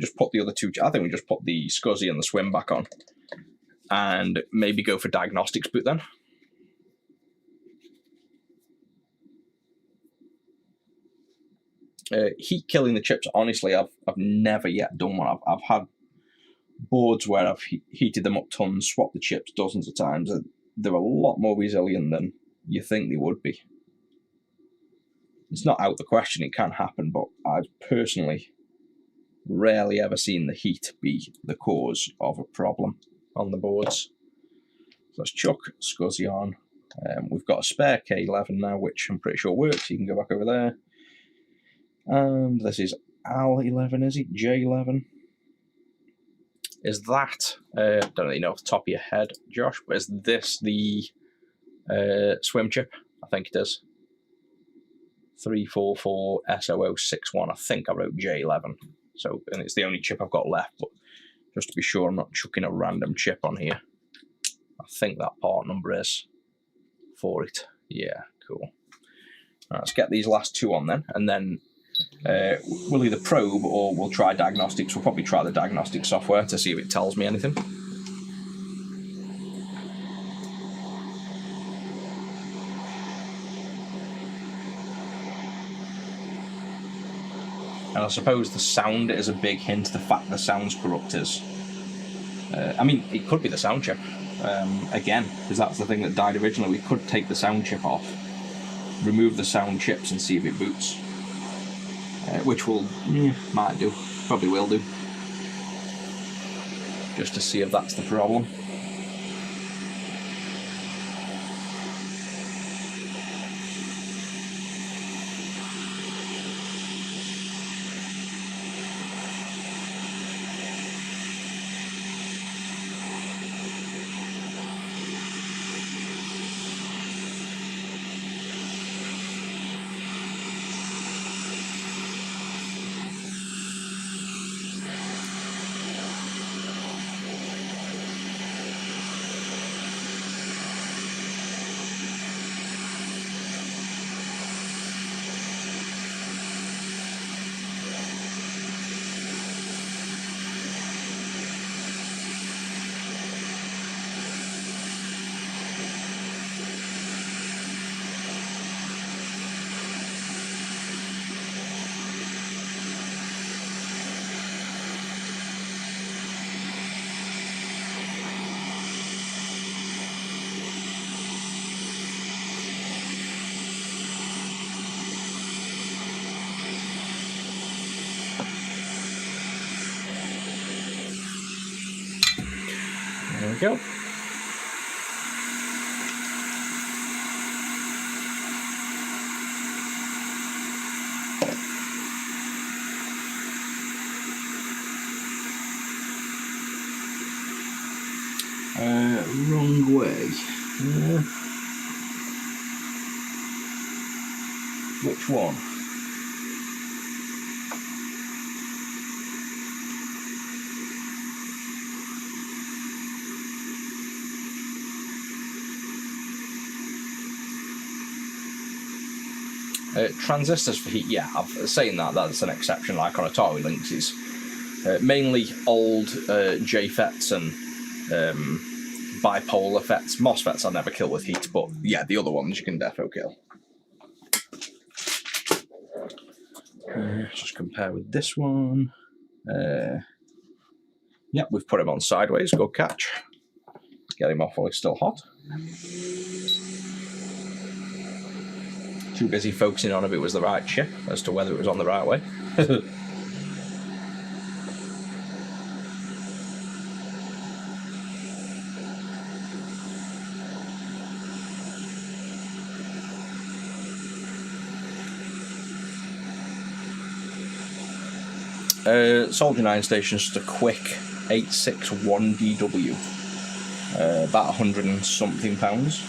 just put the other two? I think we just put the SCSI and the Swim back on and maybe go for diagnostics boot then. Heat killing the chips, honestly, I've never yet done one. I've had boards where I've heated them up tons, swapped the chips dozens of times. They're a lot more resilient than you think they would be. It's not out of the question, it can happen, but I've personally rarely ever seen the heat be the cause of a problem on the boards. So let's chuck SCSI on. We've got a spare K11 now, which I'm pretty sure works. You can go back over there. And this is AL11, is it? J11. Is that, don't really know off the top of your head, Josh, but is this the Swim chip? I think it is. 344SO061. I think I wrote J11. So, and it's the only chip I've got left, but just to be sure I'm not chucking a random chip on here. I think that part number is for it. Yeah, cool. Right, let's get these last two on then, and then we'll either probe or we'll try diagnostics. We'll probably try the diagnostic software to see if it tells me anything. And I suppose the sound is a big hint. The fact the sound's corrupt is... I mean, it could be the sound chip. Again, because that's the thing that died originally. We could take the sound chip off, remove the sound chips and see if it boots. Which will, might do, probably will do. Just to see if that's the problem. There we go. Wrong way. Which one? Transistors for heat, yeah, I'm saying that's an exception, like on Atari Lynx is mainly old JFETs and bipolar FETs. MOSFETs I never kill with heat, but yeah, the other ones you can defo kill. Just compare with this one. Yep, we've put him on sideways, good catch. Get him off while he's still hot. Too busy focusing on if it was the right chip as to whether it was on the right way. Soldier 9 station is just a quick 861 DW, about 100 and something pounds.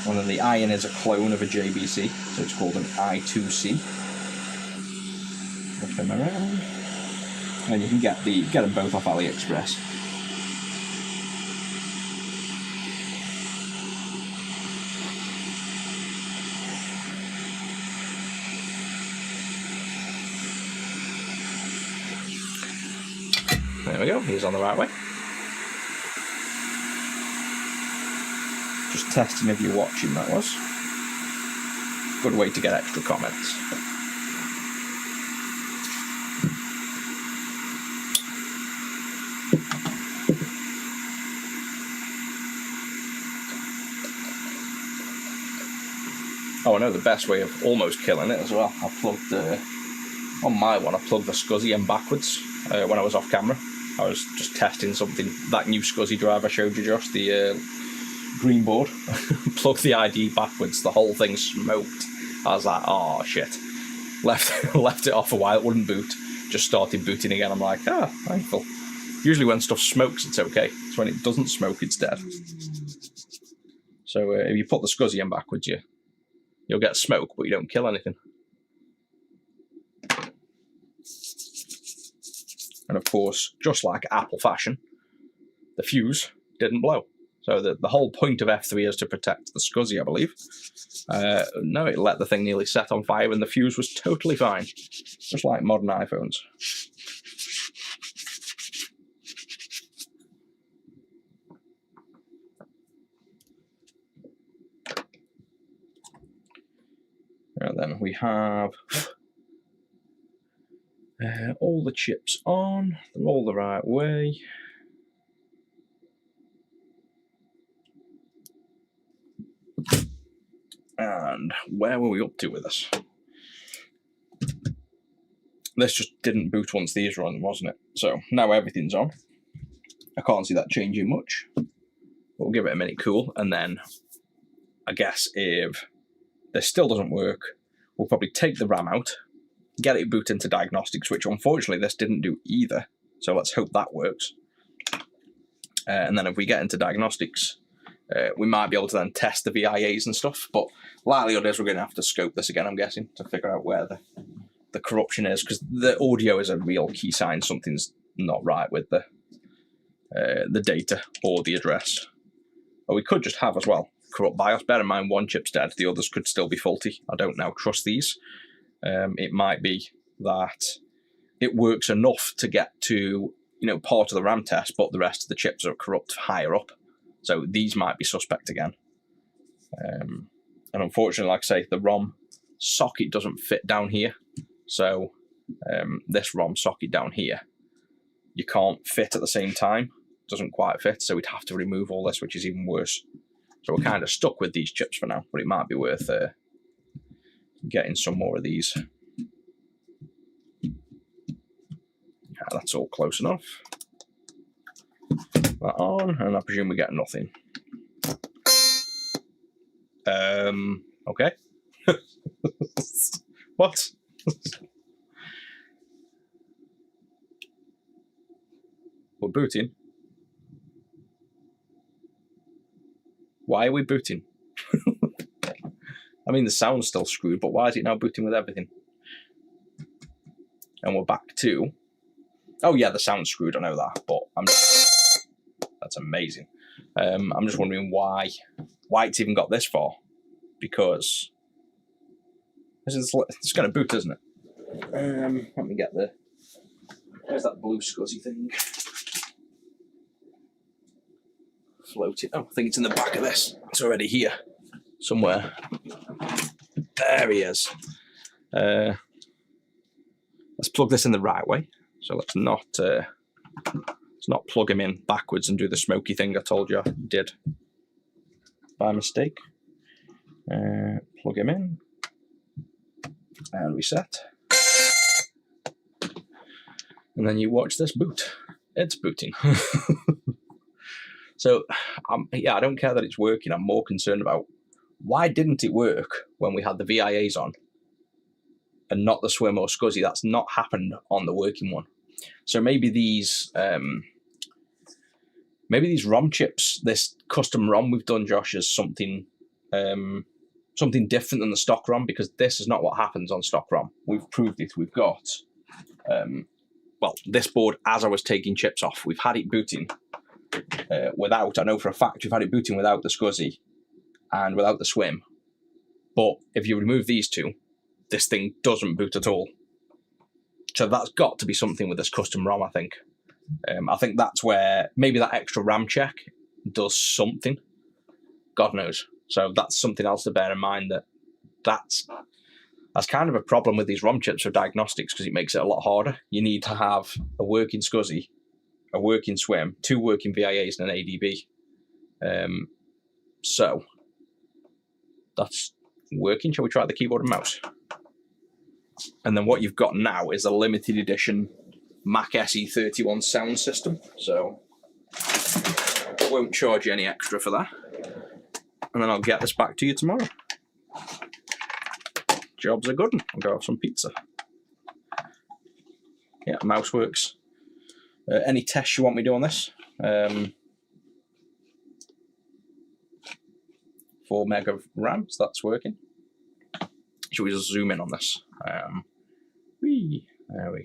And then the iron is a clone of a JBC, so it's called an I2C. Lift them around, and you can get them both off AliExpress. There we go, he's on the right way. Just testing if you're watching, that was. Good way to get extra comments. Oh, I know the best way of almost killing it as well. I plugged, on my one, I plugged the SCSI in backwards when I was off camera. I was just testing something, that new SCSI drive I showed you, Josh, the green board. Plugged the ID backwards, the whole thing smoked. I was like, oh shit. Left it off a while, it wouldn't boot. Just started booting again. I'm like, thankful. Usually when stuff smokes, it's okay. It's when it doesn't smoke, it's dead. So if you put the SCSI in backwards, you'll get smoke, but you don't kill anything. And of course, just like Apple fashion, the fuse didn't blow. So the whole point of F3 is to protect the SCSI, I believe. No, it let the thing nearly set on fire and the fuse was totally fine. Just like modern iPhones. And then we have all the chips on, they're all the right way. And where were we up to with this? This just didn't boot once these were on, wasn't it? So now everything's on. I can't see that changing much. We'll give it a minute cool, and then I guess if this still doesn't work, we'll probably take the RAM out, get it boot into diagnostics, which unfortunately this didn't do either. So let's hope that works. And then if we get into diagnostics, we might be able to then test the VIAs and stuff. But likelihood is we're going to have to scope this again, I'm guessing, to figure out where the corruption is, because the audio is a real key sign something's not right with the data or the address. Or we could just have as well corrupt BIOS. Bear in mind, one chip's dead, the others could still be faulty. I don't now trust these. It might be that it works enough to get to, part of the RAM test, but the rest of the chips are corrupt higher up. So these might be suspect again. And unfortunately, like I say, the ROM socket doesn't fit down here. So this ROM socket down here, you can't fit at the same time. Doesn't quite fit, so we'd have to remove all this, which is even worse. So we're kind of stuck with these chips for now, but it might be worth getting some more of these. Yeah, that's all close enough. That on, and I presume we get nothing. Okay. What? We're booting. Why are we booting? I mean, the sound's still screwed, but why is it now booting with everything? And we're back to... Oh yeah, the sound's screwed, I know that, but that's amazing. I'm just wondering why it's even got this far. Because It's going to boot, isn't it? Let me get the... Where's that blue scuzzy thing? Floating. Oh, I think it's in the back of this. It's already here. Somewhere. There he is. Let's plug this in the right way. So let's not plug him in backwards and do the smoky thing I told you I did by mistake. Plug him in and reset. And then you watch this boot. It's booting. So, yeah, I don't care that it's working. I'm more concerned about why didn't it work when we had the VIAs on and not the swim or scuzzy. That's not happened on the working one. So maybe these ROM chips, this custom ROM we've done, Josh, is something different than the stock ROM, because this is not what happens on stock ROM. We've proved it. We've got well, this board, as I was taking chips off, we've had it booting without. I know for a fact we've had it booting without the scuzzy and without the swim. But if you remove these two, this thing doesn't boot at all. So that's got to be something with this custom ROM, I think. I think that's where maybe that extra RAM check does something. God knows. So that's something else to bear in mind, that's kind of a problem with these ROM chips for diagnostics, because it makes it a lot harder. You need to have a working scuzzy, a working swim, 2 working VIAs and an ADB. So that's working. Shall we try the keyboard and mouse? And then what you've got now is a limited edition Mac SE31 sound system. So I won't charge you any extra for that. And then I'll get this back to you tomorrow. Job's a good one. I'll go have some pizza. Yeah, mouse works. Any tests you want me to do on this? 4 meg of RAM, so that's working. Should we just zoom in on this? There we go.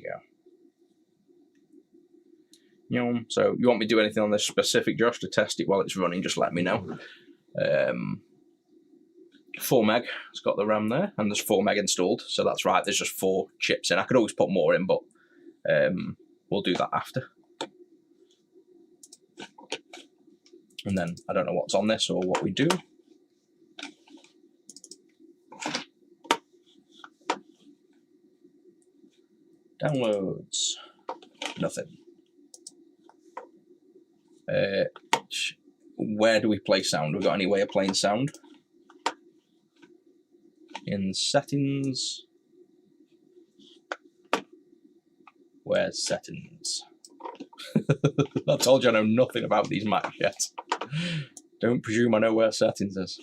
So you want me to do anything on this specific, Josh, to test it while it's running, just let me know. 4 meg, it's got the RAM there, and there's 4 meg installed, so that's right, there's just 4 chips in. I could always put more in, but we'll do that after. And then I don't know what's on this or what we do. Downloads. Nothing. Where do we play sound? We got any way of playing sound? In settings. Where's settings? I told you I know nothing about these Macs yet. Don't presume I know where settings is.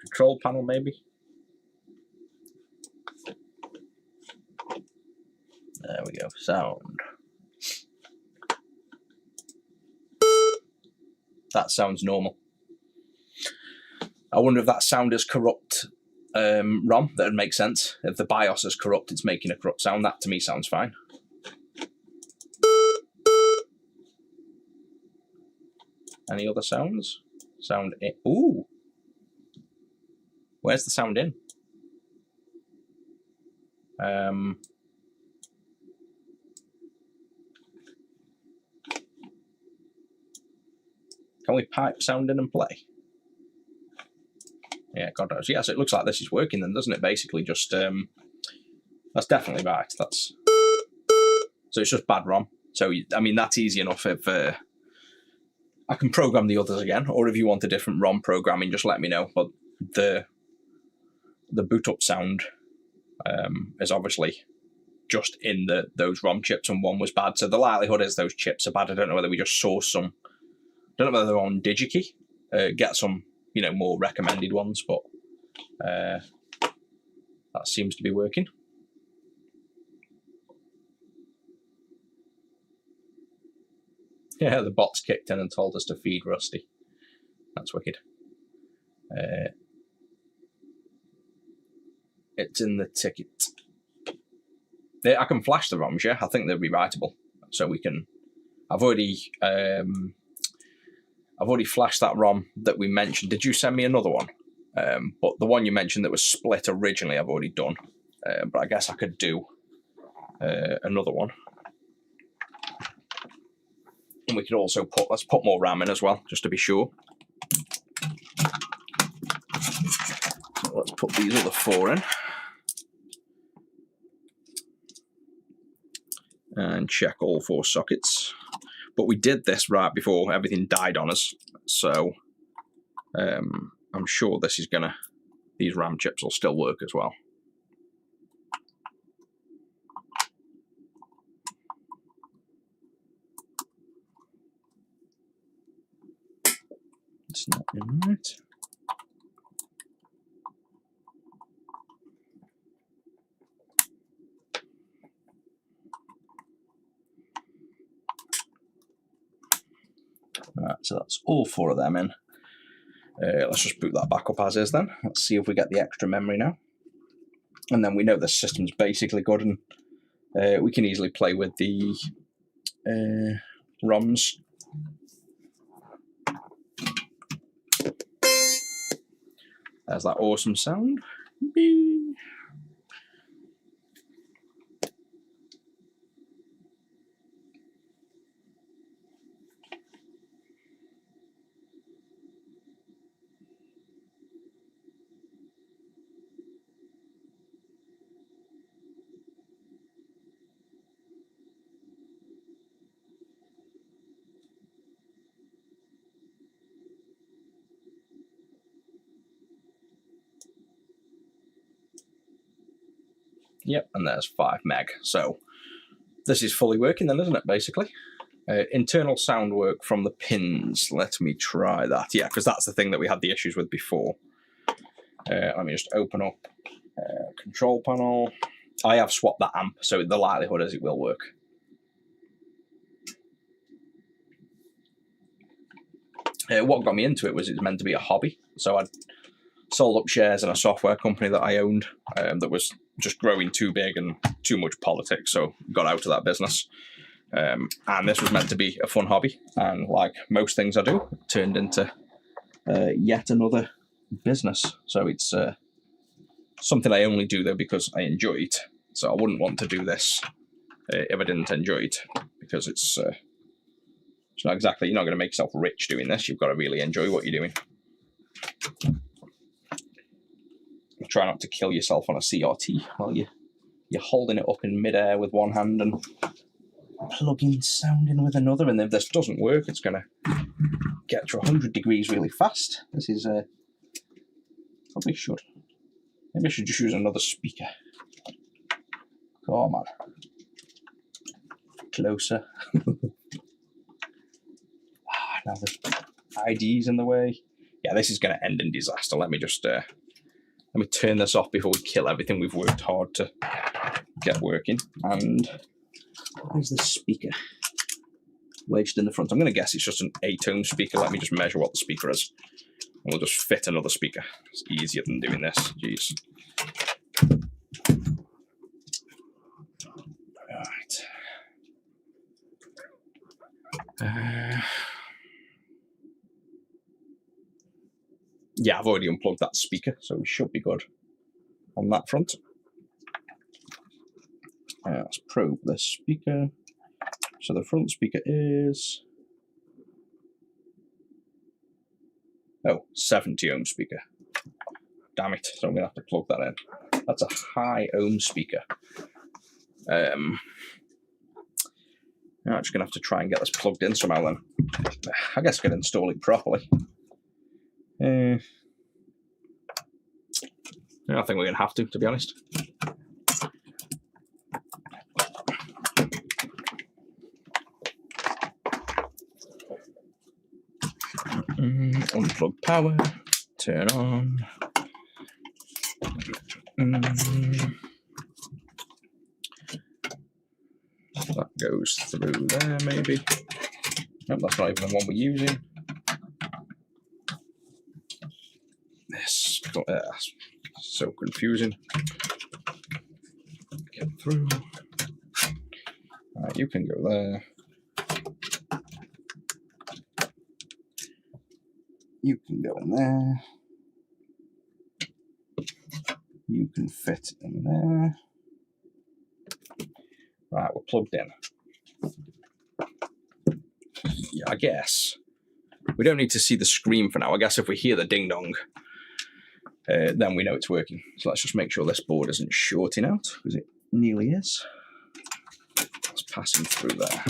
Control panel, maybe? There we go, sound. That sounds normal. I wonder if that sound is corrupt ROM. That would make sense. If the BIOS is corrupt, it's making a corrupt sound. That to me sounds fine. Any other sounds? Sound in. Ooh. Where's the sound in? Can we pipe sound in and play? Yeah, God knows. Yeah, so it looks like this is working then, doesn't it? Basically just, that's definitely right. That's, so it's just bad ROM. So, I mean, that's easy enough if, I can program the others again, or if you want a different ROM programming, just let me know. But the boot up sound is obviously just in those ROM chips, and one was bad. So the likelihood is those chips are bad. I don't know whether we just source some. I don't know whether they're on DigiKey. Get some, more recommended ones, but that seems to be working. Yeah, the bots kicked in and told us to feed Rusty. That's wicked. It's in the ticket. I can flash the ROMs, yeah? I think they'll be writable. So we can... I've already I've already flashed that ROM that we mentioned. Did you send me another one? But the one you mentioned that was split originally, I've already done. But I guess I could do another one. And we could also let's put more RAM in as well, just to be sure. So let's put these other 4 in. And check all 4 sockets. But we did this right before everything died on us. So I'm sure this is these RAM chips will still work as well. It's not in right. Right, so that's all 4 of them in. Let's just boot that back up as is then. Let's see if we get the extra memory now. And then we know the system's basically good, and we can easily play with the ROMs. There's that awesome sound. Bing. Yep, and there's 5 meg. So this is fully working then, isn't it, basically? Internal sound work from the pins. Let me try that. Yeah, because that's the thing that we had the issues with before. Let me just open up control panel. I have swapped that amp, so the likelihood is it will work. What got me into it was it was meant to be a hobby. So I'd sold up shares in a software company that I owned that was just growing too big and too much politics, so got out of that business. And this was meant to be a fun hobby, and like most things I do, it turned into yet another business. So it's something I only do though because I enjoy it. So I wouldn't want to do this if I didn't enjoy it, because it's not exactly, you're not going to make yourself rich doing this. You've got to really enjoy what you're doing. Try not to kill yourself on a CRT while you're holding it up in midair with one hand and plugging sound in with another. And if this doesn't work, it's going to get to 100 degrees really fast. This is probably should. Maybe I should just use another speaker. Come on. Closer. Now the ID's in the way. Yeah, this is going to end in disaster. Let me just let me turn this off before we kill everything we've worked hard to get working. And where's the speaker? Wedged in the front. I'm going to guess it's just an 8-ohm speaker. Let me just measure what the speaker is. And we'll just fit another speaker. It's easier than doing this. Jeez. Right. Yeah, I've already unplugged that speaker, so we should be good on that front. Let's probe the speaker. So the front speaker is 70-ohm speaker. Damn it! So I'm gonna have to plug that in. That's a high ohm speaker. I'm just gonna have to try and get this plugged in somehow. Then I guess I can install it properly. I think we're going to have to be honest. Unplug power, turn on. That goes through there, maybe. Nope, that's not even the one we're using. This, so confusing. Get through. Right, you can go there. You can go in there. You can fit in there. Right, we're plugged in. Yeah, I guess. We don't need to see the screen for now. I guess if we hear the ding-dong, then we know it's working. So let's just make sure this board isn't shorting out, because it nearly is. Let's pass him through there.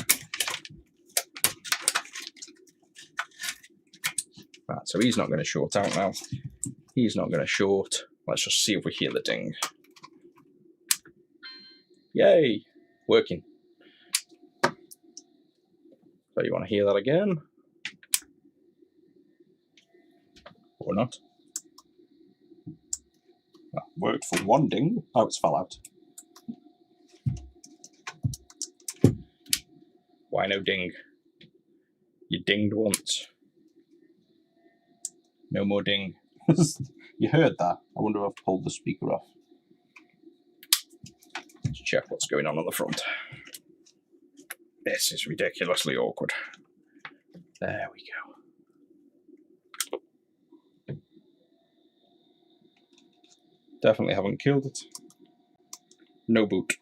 Right, so he's not going to short out now. He's not going to short. Let's just see if we hear the ding. Yay! Working. So you want to hear that again? Or not? That worked for one ding. Oh, it's fell out. Why no ding? You dinged once. No more ding. You heard that? I wonder if I've pulled the speaker off. Let's check what's going on the front. This is ridiculously awkward. There we go. Definitely haven't killed it. No boot.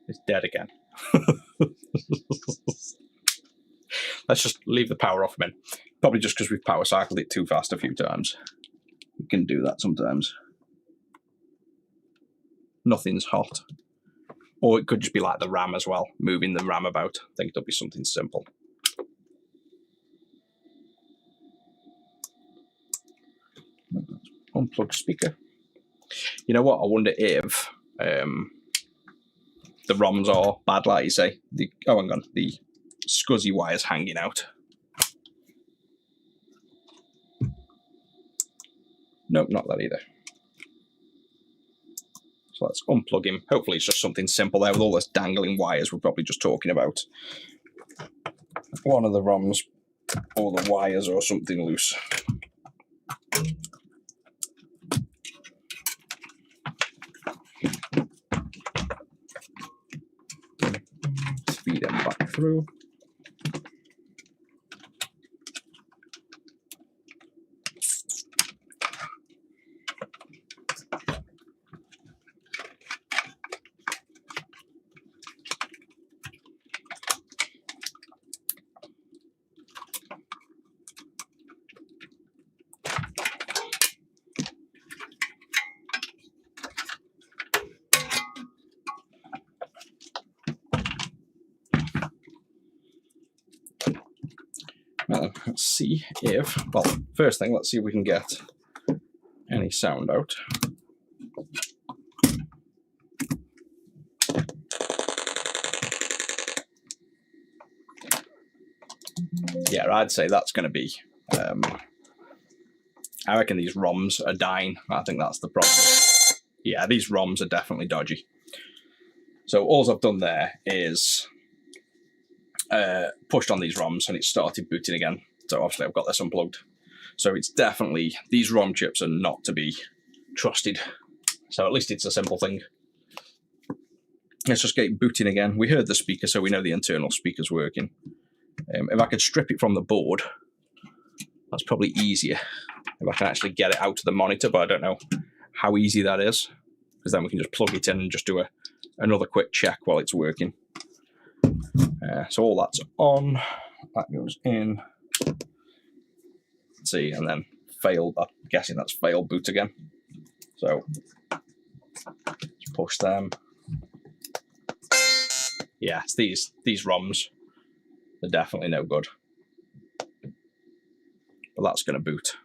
It's dead again. Let's just leave the power off, man. Probably just because we've power cycled it too fast a few times. You can do that sometimes. Nothing's hot. Or it could just be like the RAM as well, moving the RAM about. I think it'll be something simple. Unplug speaker. You know what? I wonder if the ROMs are bad, like you say. Oh, hang on. The scuzzy wires hanging out. Nope, not that either. So let's unplug him. Hopefully it's just something simple there with all this dangling wires we're probably just talking about. One of the ROMs or the wires or something loose. Feed them back through. Let's see if, well, first thing, let's see if we can get any sound out. Yeah, I'd say that's going to be, I reckon these ROMs are dying. I think that's the problem. Yeah, these ROMs are definitely dodgy. So all I've done there is pushed on these ROMs and it started booting again. So obviously I've got this unplugged. So it's definitely, these ROM chips are not to be trusted. So at least it's a simple thing. Let's just get it booting again. We heard the speaker, so we know the internal speaker's working. If I could strip it from the board, that's probably easier. If I can actually get it out of the monitor, but I don't know how easy that is. Because then we can just plug it in and just do another quick check while it's working. So all that's on. That goes in. Let's see, and then failed. I'm guessing that's failed boot again. So let's push them. Yeah, it's these ROMs. They're definitely no good. But that's going to boot.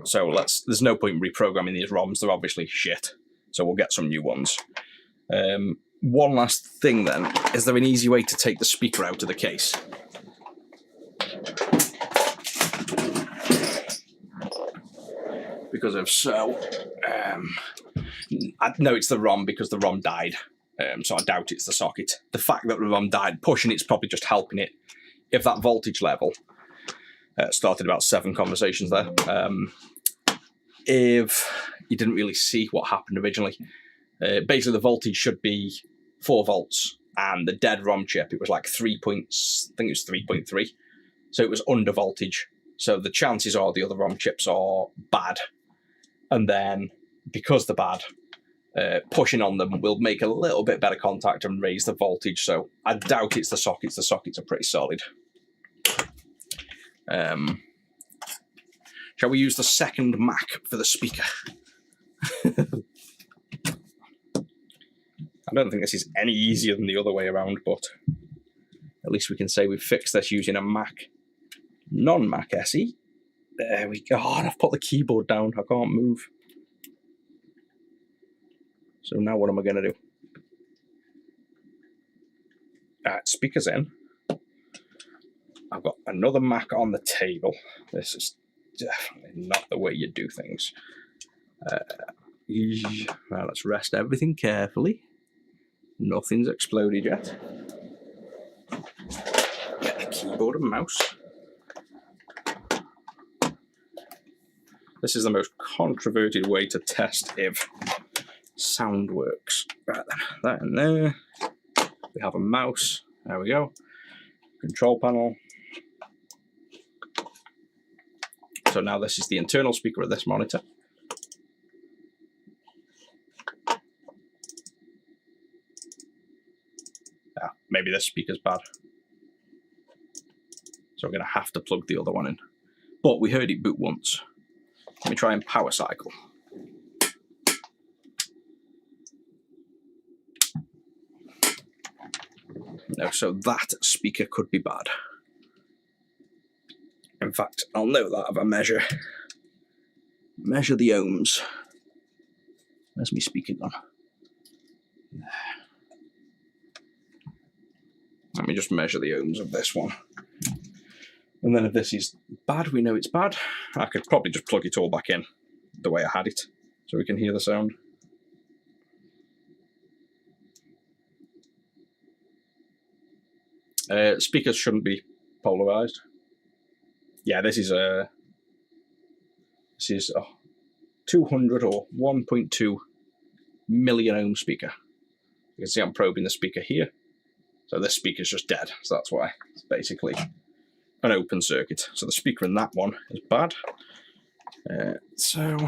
So there's no point in reprogramming these ROMs. They're obviously shit. So we'll get some new ones. One last thing then. Is there an easy way to take the speaker out of the case? Because if so, I know it's the ROM because the ROM died. So I doubt it's the socket. The fact that the ROM died, pushing it's probably just helping it. If that voltage level started about 7 conversations there. if you didn't really see what happened originally. Basically, the voltage should be 4 volts, and the dead ROM chip, it was like 3.3. So it was under voltage. So the chances are the other ROM chips are bad. And then, because they're bad, pushing on them will make a little bit better contact and raise the voltage. So I doubt it's the sockets. The sockets are pretty solid. Shall we use the second Mac for the speaker? I don't think this is any easier than the other way around, but at least we can say we've fixed this using a Mac, non-Mac SE. There we go. Oh, I've put the keyboard down. I can't move. So now what am I going to do? Speakers in. I've got another Mac on the table. This is definitely not the way you do things. Well, let's rest everything carefully. Nothing's exploded yet. Get the keyboard and mouse. This is the most controverted way to test if sound works. Right then, that in there. We have a mouse. There we go. Control panel. So now this is the internal speaker of this monitor. Maybe this speaker's bad. So we're going to have to plug the other one in. But we heard it boot once. Let me try and power cycle. No, so that speaker could be bad. In fact, I'll know that if I measure the ohms. Where's my speaker gone? There. Let me just measure the ohms of this one. And then if this is bad, we know it's bad. I could probably just plug it all back in the way I had it, so we can hear the sound. Speakers shouldn't be polarized. Yeah, this is a 200 or 1.2 million ohm speaker. You can see I'm probing the speaker here. So this speaker's just dead, so that's why. It's basically an open circuit. So the speaker in that one is bad. So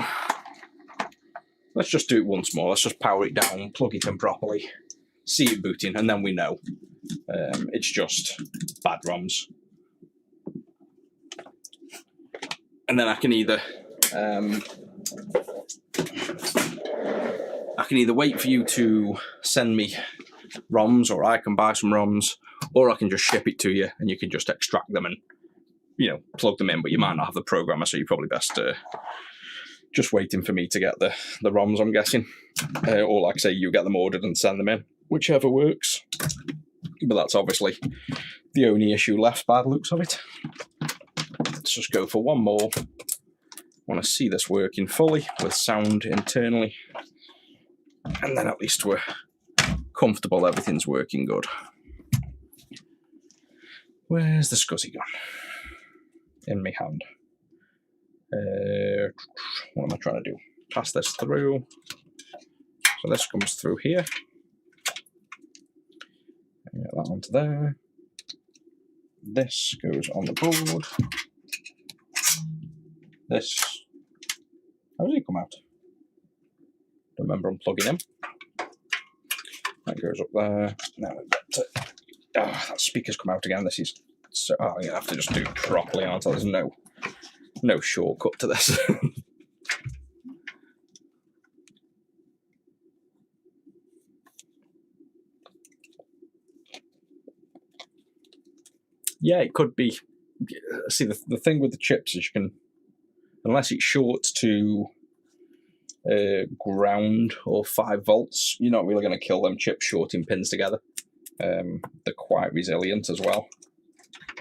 let's just do it once more. Let's just power it down, plug it in properly, see it booting, and then we know it's just bad ROMs. And then I can either wait for you to send me ROMs, or I can buy some ROMs, or I can just ship it to you and you can just extract them and, plug them in, but you might not have the programmer, so you're probably best just waiting for me to get the ROMs, I'm guessing. Or like I say, you get them ordered and send them in, whichever works. But that's obviously the only issue left by the looks of it. Let's just go for one more. I want to see this working fully with sound internally. And then at least we're comfortable everything's working good. Where's the SCSI gone? In my hand. What am I trying to do? Pass this through. So this comes through here. Get that onto there. This goes on the board. This. How does it come out? Don't remember unplugging him. That goes up there. Now we've got to. Oh, that speaker's come out again. This is so. Oh, I'm gonna have to just do it properly, aren't I? There's no shortcut to this. Yeah, it could be. See, the thing with the chips is you can, unless it's short to ground or 5 volts, you're not really going to kill them chips shorting pins together. They're quite resilient as well.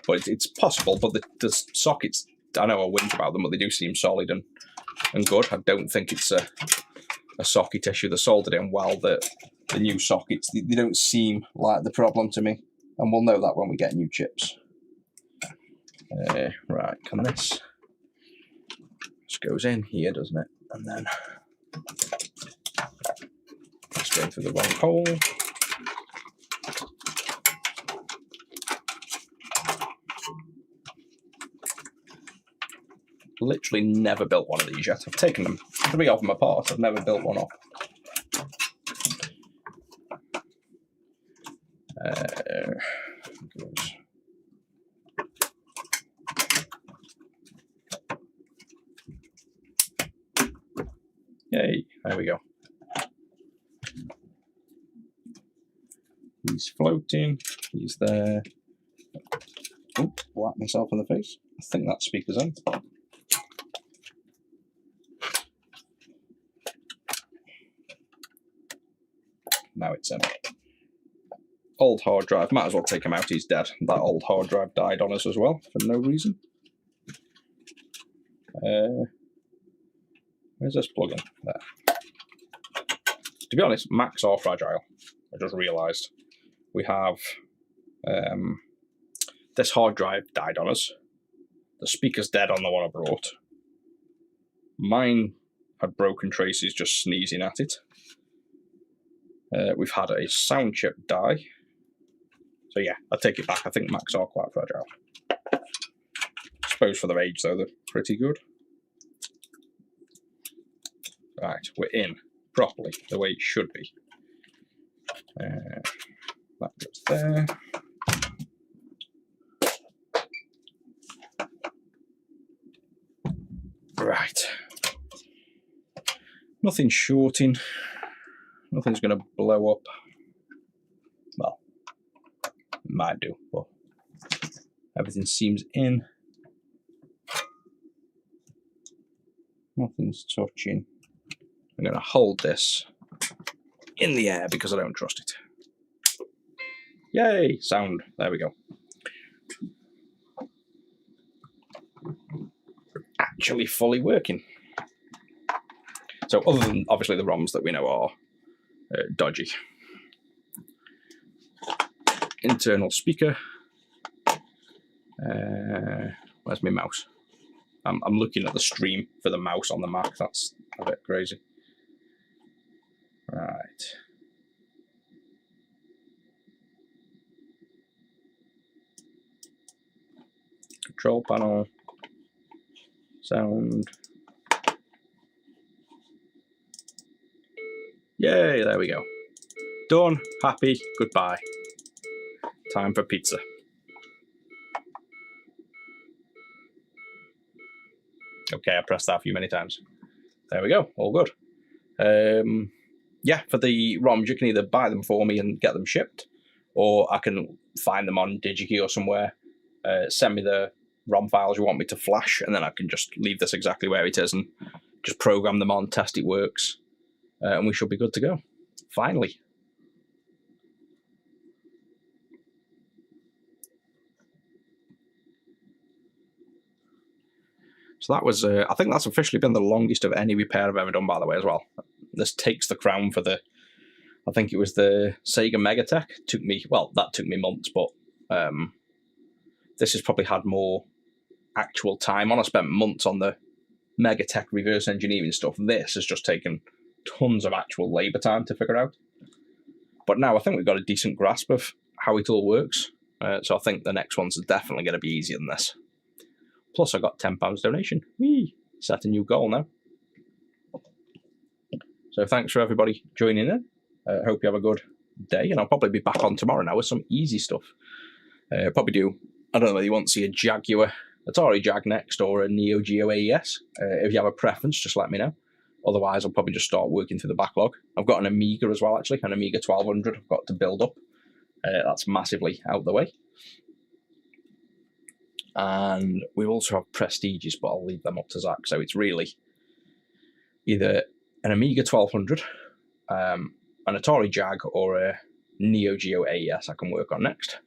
But it's possible, but the sockets, I know I whinge about them, but they do seem solid and good. I don't think it's a socket issue. They're soldered in well. The new sockets, they don't seem like the problem to me. And we'll know that when we get new chips. Right, can this goes in here, doesn't it? And then it's going through the wrong hole. Literally never built one of these yet. I've taken them, 3 of them apart. I've never built one up. Yay, there we go. He's floating, he's there. Oh, whacked myself in the face. I think that speaker's on. Now it's in. Old hard drive, might as well take him out, he's dead. That old hard drive died on us as well, for no reason. Where's this plug-in? There. To be honest, Macs are fragile. I just realised. We have this hard drive died on us. The speaker's dead on the one I brought. Mine had broken traces just sneezing at it. We've had a sound chip die. So yeah, I take it back. I think Macs are quite fragile. I suppose for their age though, they're pretty good. Right, we're in properly, the way it should be. That goes there. Right. Nothing's shorting. Nothing's going to blow up. Well, it might do, but everything seems in. Nothing's touching. I'm going to hold this in the air because I don't trust it. Yay, sound. There we go. Actually fully working. So other than obviously the ROMs that we know are dodgy. Internal speaker. Where's my mouse? I'm looking at the stream for the mouse on the Mac. That's a bit crazy. Right. Control panel. Sound. Yay, there we go. Done, happy, goodbye. Time for pizza. Okay, I pressed that a few many times. There we go, all good. Yeah, for the ROMs, you can either buy them for me and get them shipped, or I can find them on DigiKey or somewhere, send me the ROM files you want me to flash, and then I can just leave this exactly where it is and just program them on, test it works, and we should be good to go. Finally. So that was, I think that's officially been the longest of any repair I've ever done, by the way, as well. This takes the crown for the, I think it was the Sega Megatech. Took me, well, that took me months, but this has probably had more actual time on. I spent months on the Megatech reverse engineering stuff. This has just taken tons of actual labour time to figure out. But now I think we've got a decent grasp of how it all works. So I think the next one's definitely going to be easier than this. Plus I got £10 donation. Whee! Set a new goal now. So thanks for everybody joining in. Hope you have a good day, and I'll probably be back on tomorrow now with some easy stuff. Probably do, I don't know whether you want to see a Jaguar, Atari Jag next, or a Neo Geo AES. If you have a preference, just let me know. Otherwise, I'll probably just start working through the backlog. I've got an Amiga as well, actually, an Amiga 1200 I've got to build up. That's massively out the way. And we also have Prestiges, but I'll leave them up to Zach. So it's really either an Amiga 1200, an Atari Jag, or a Neo Geo AES I can work on next.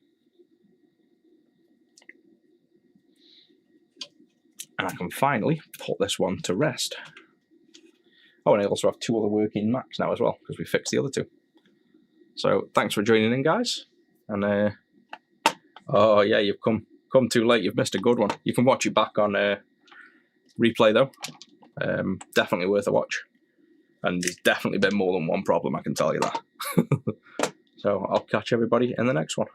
And I can finally put this one to rest. Oh, and I also have 2 other working Macs now as well, because we fixed the other 2. So thanks for joining in, guys. And oh yeah, you've come too late. You've missed a good one. You can watch it back on replay though. Definitely worth a watch. And there's definitely been more than one problem, I can tell you that. So I'll catch everybody in the next one.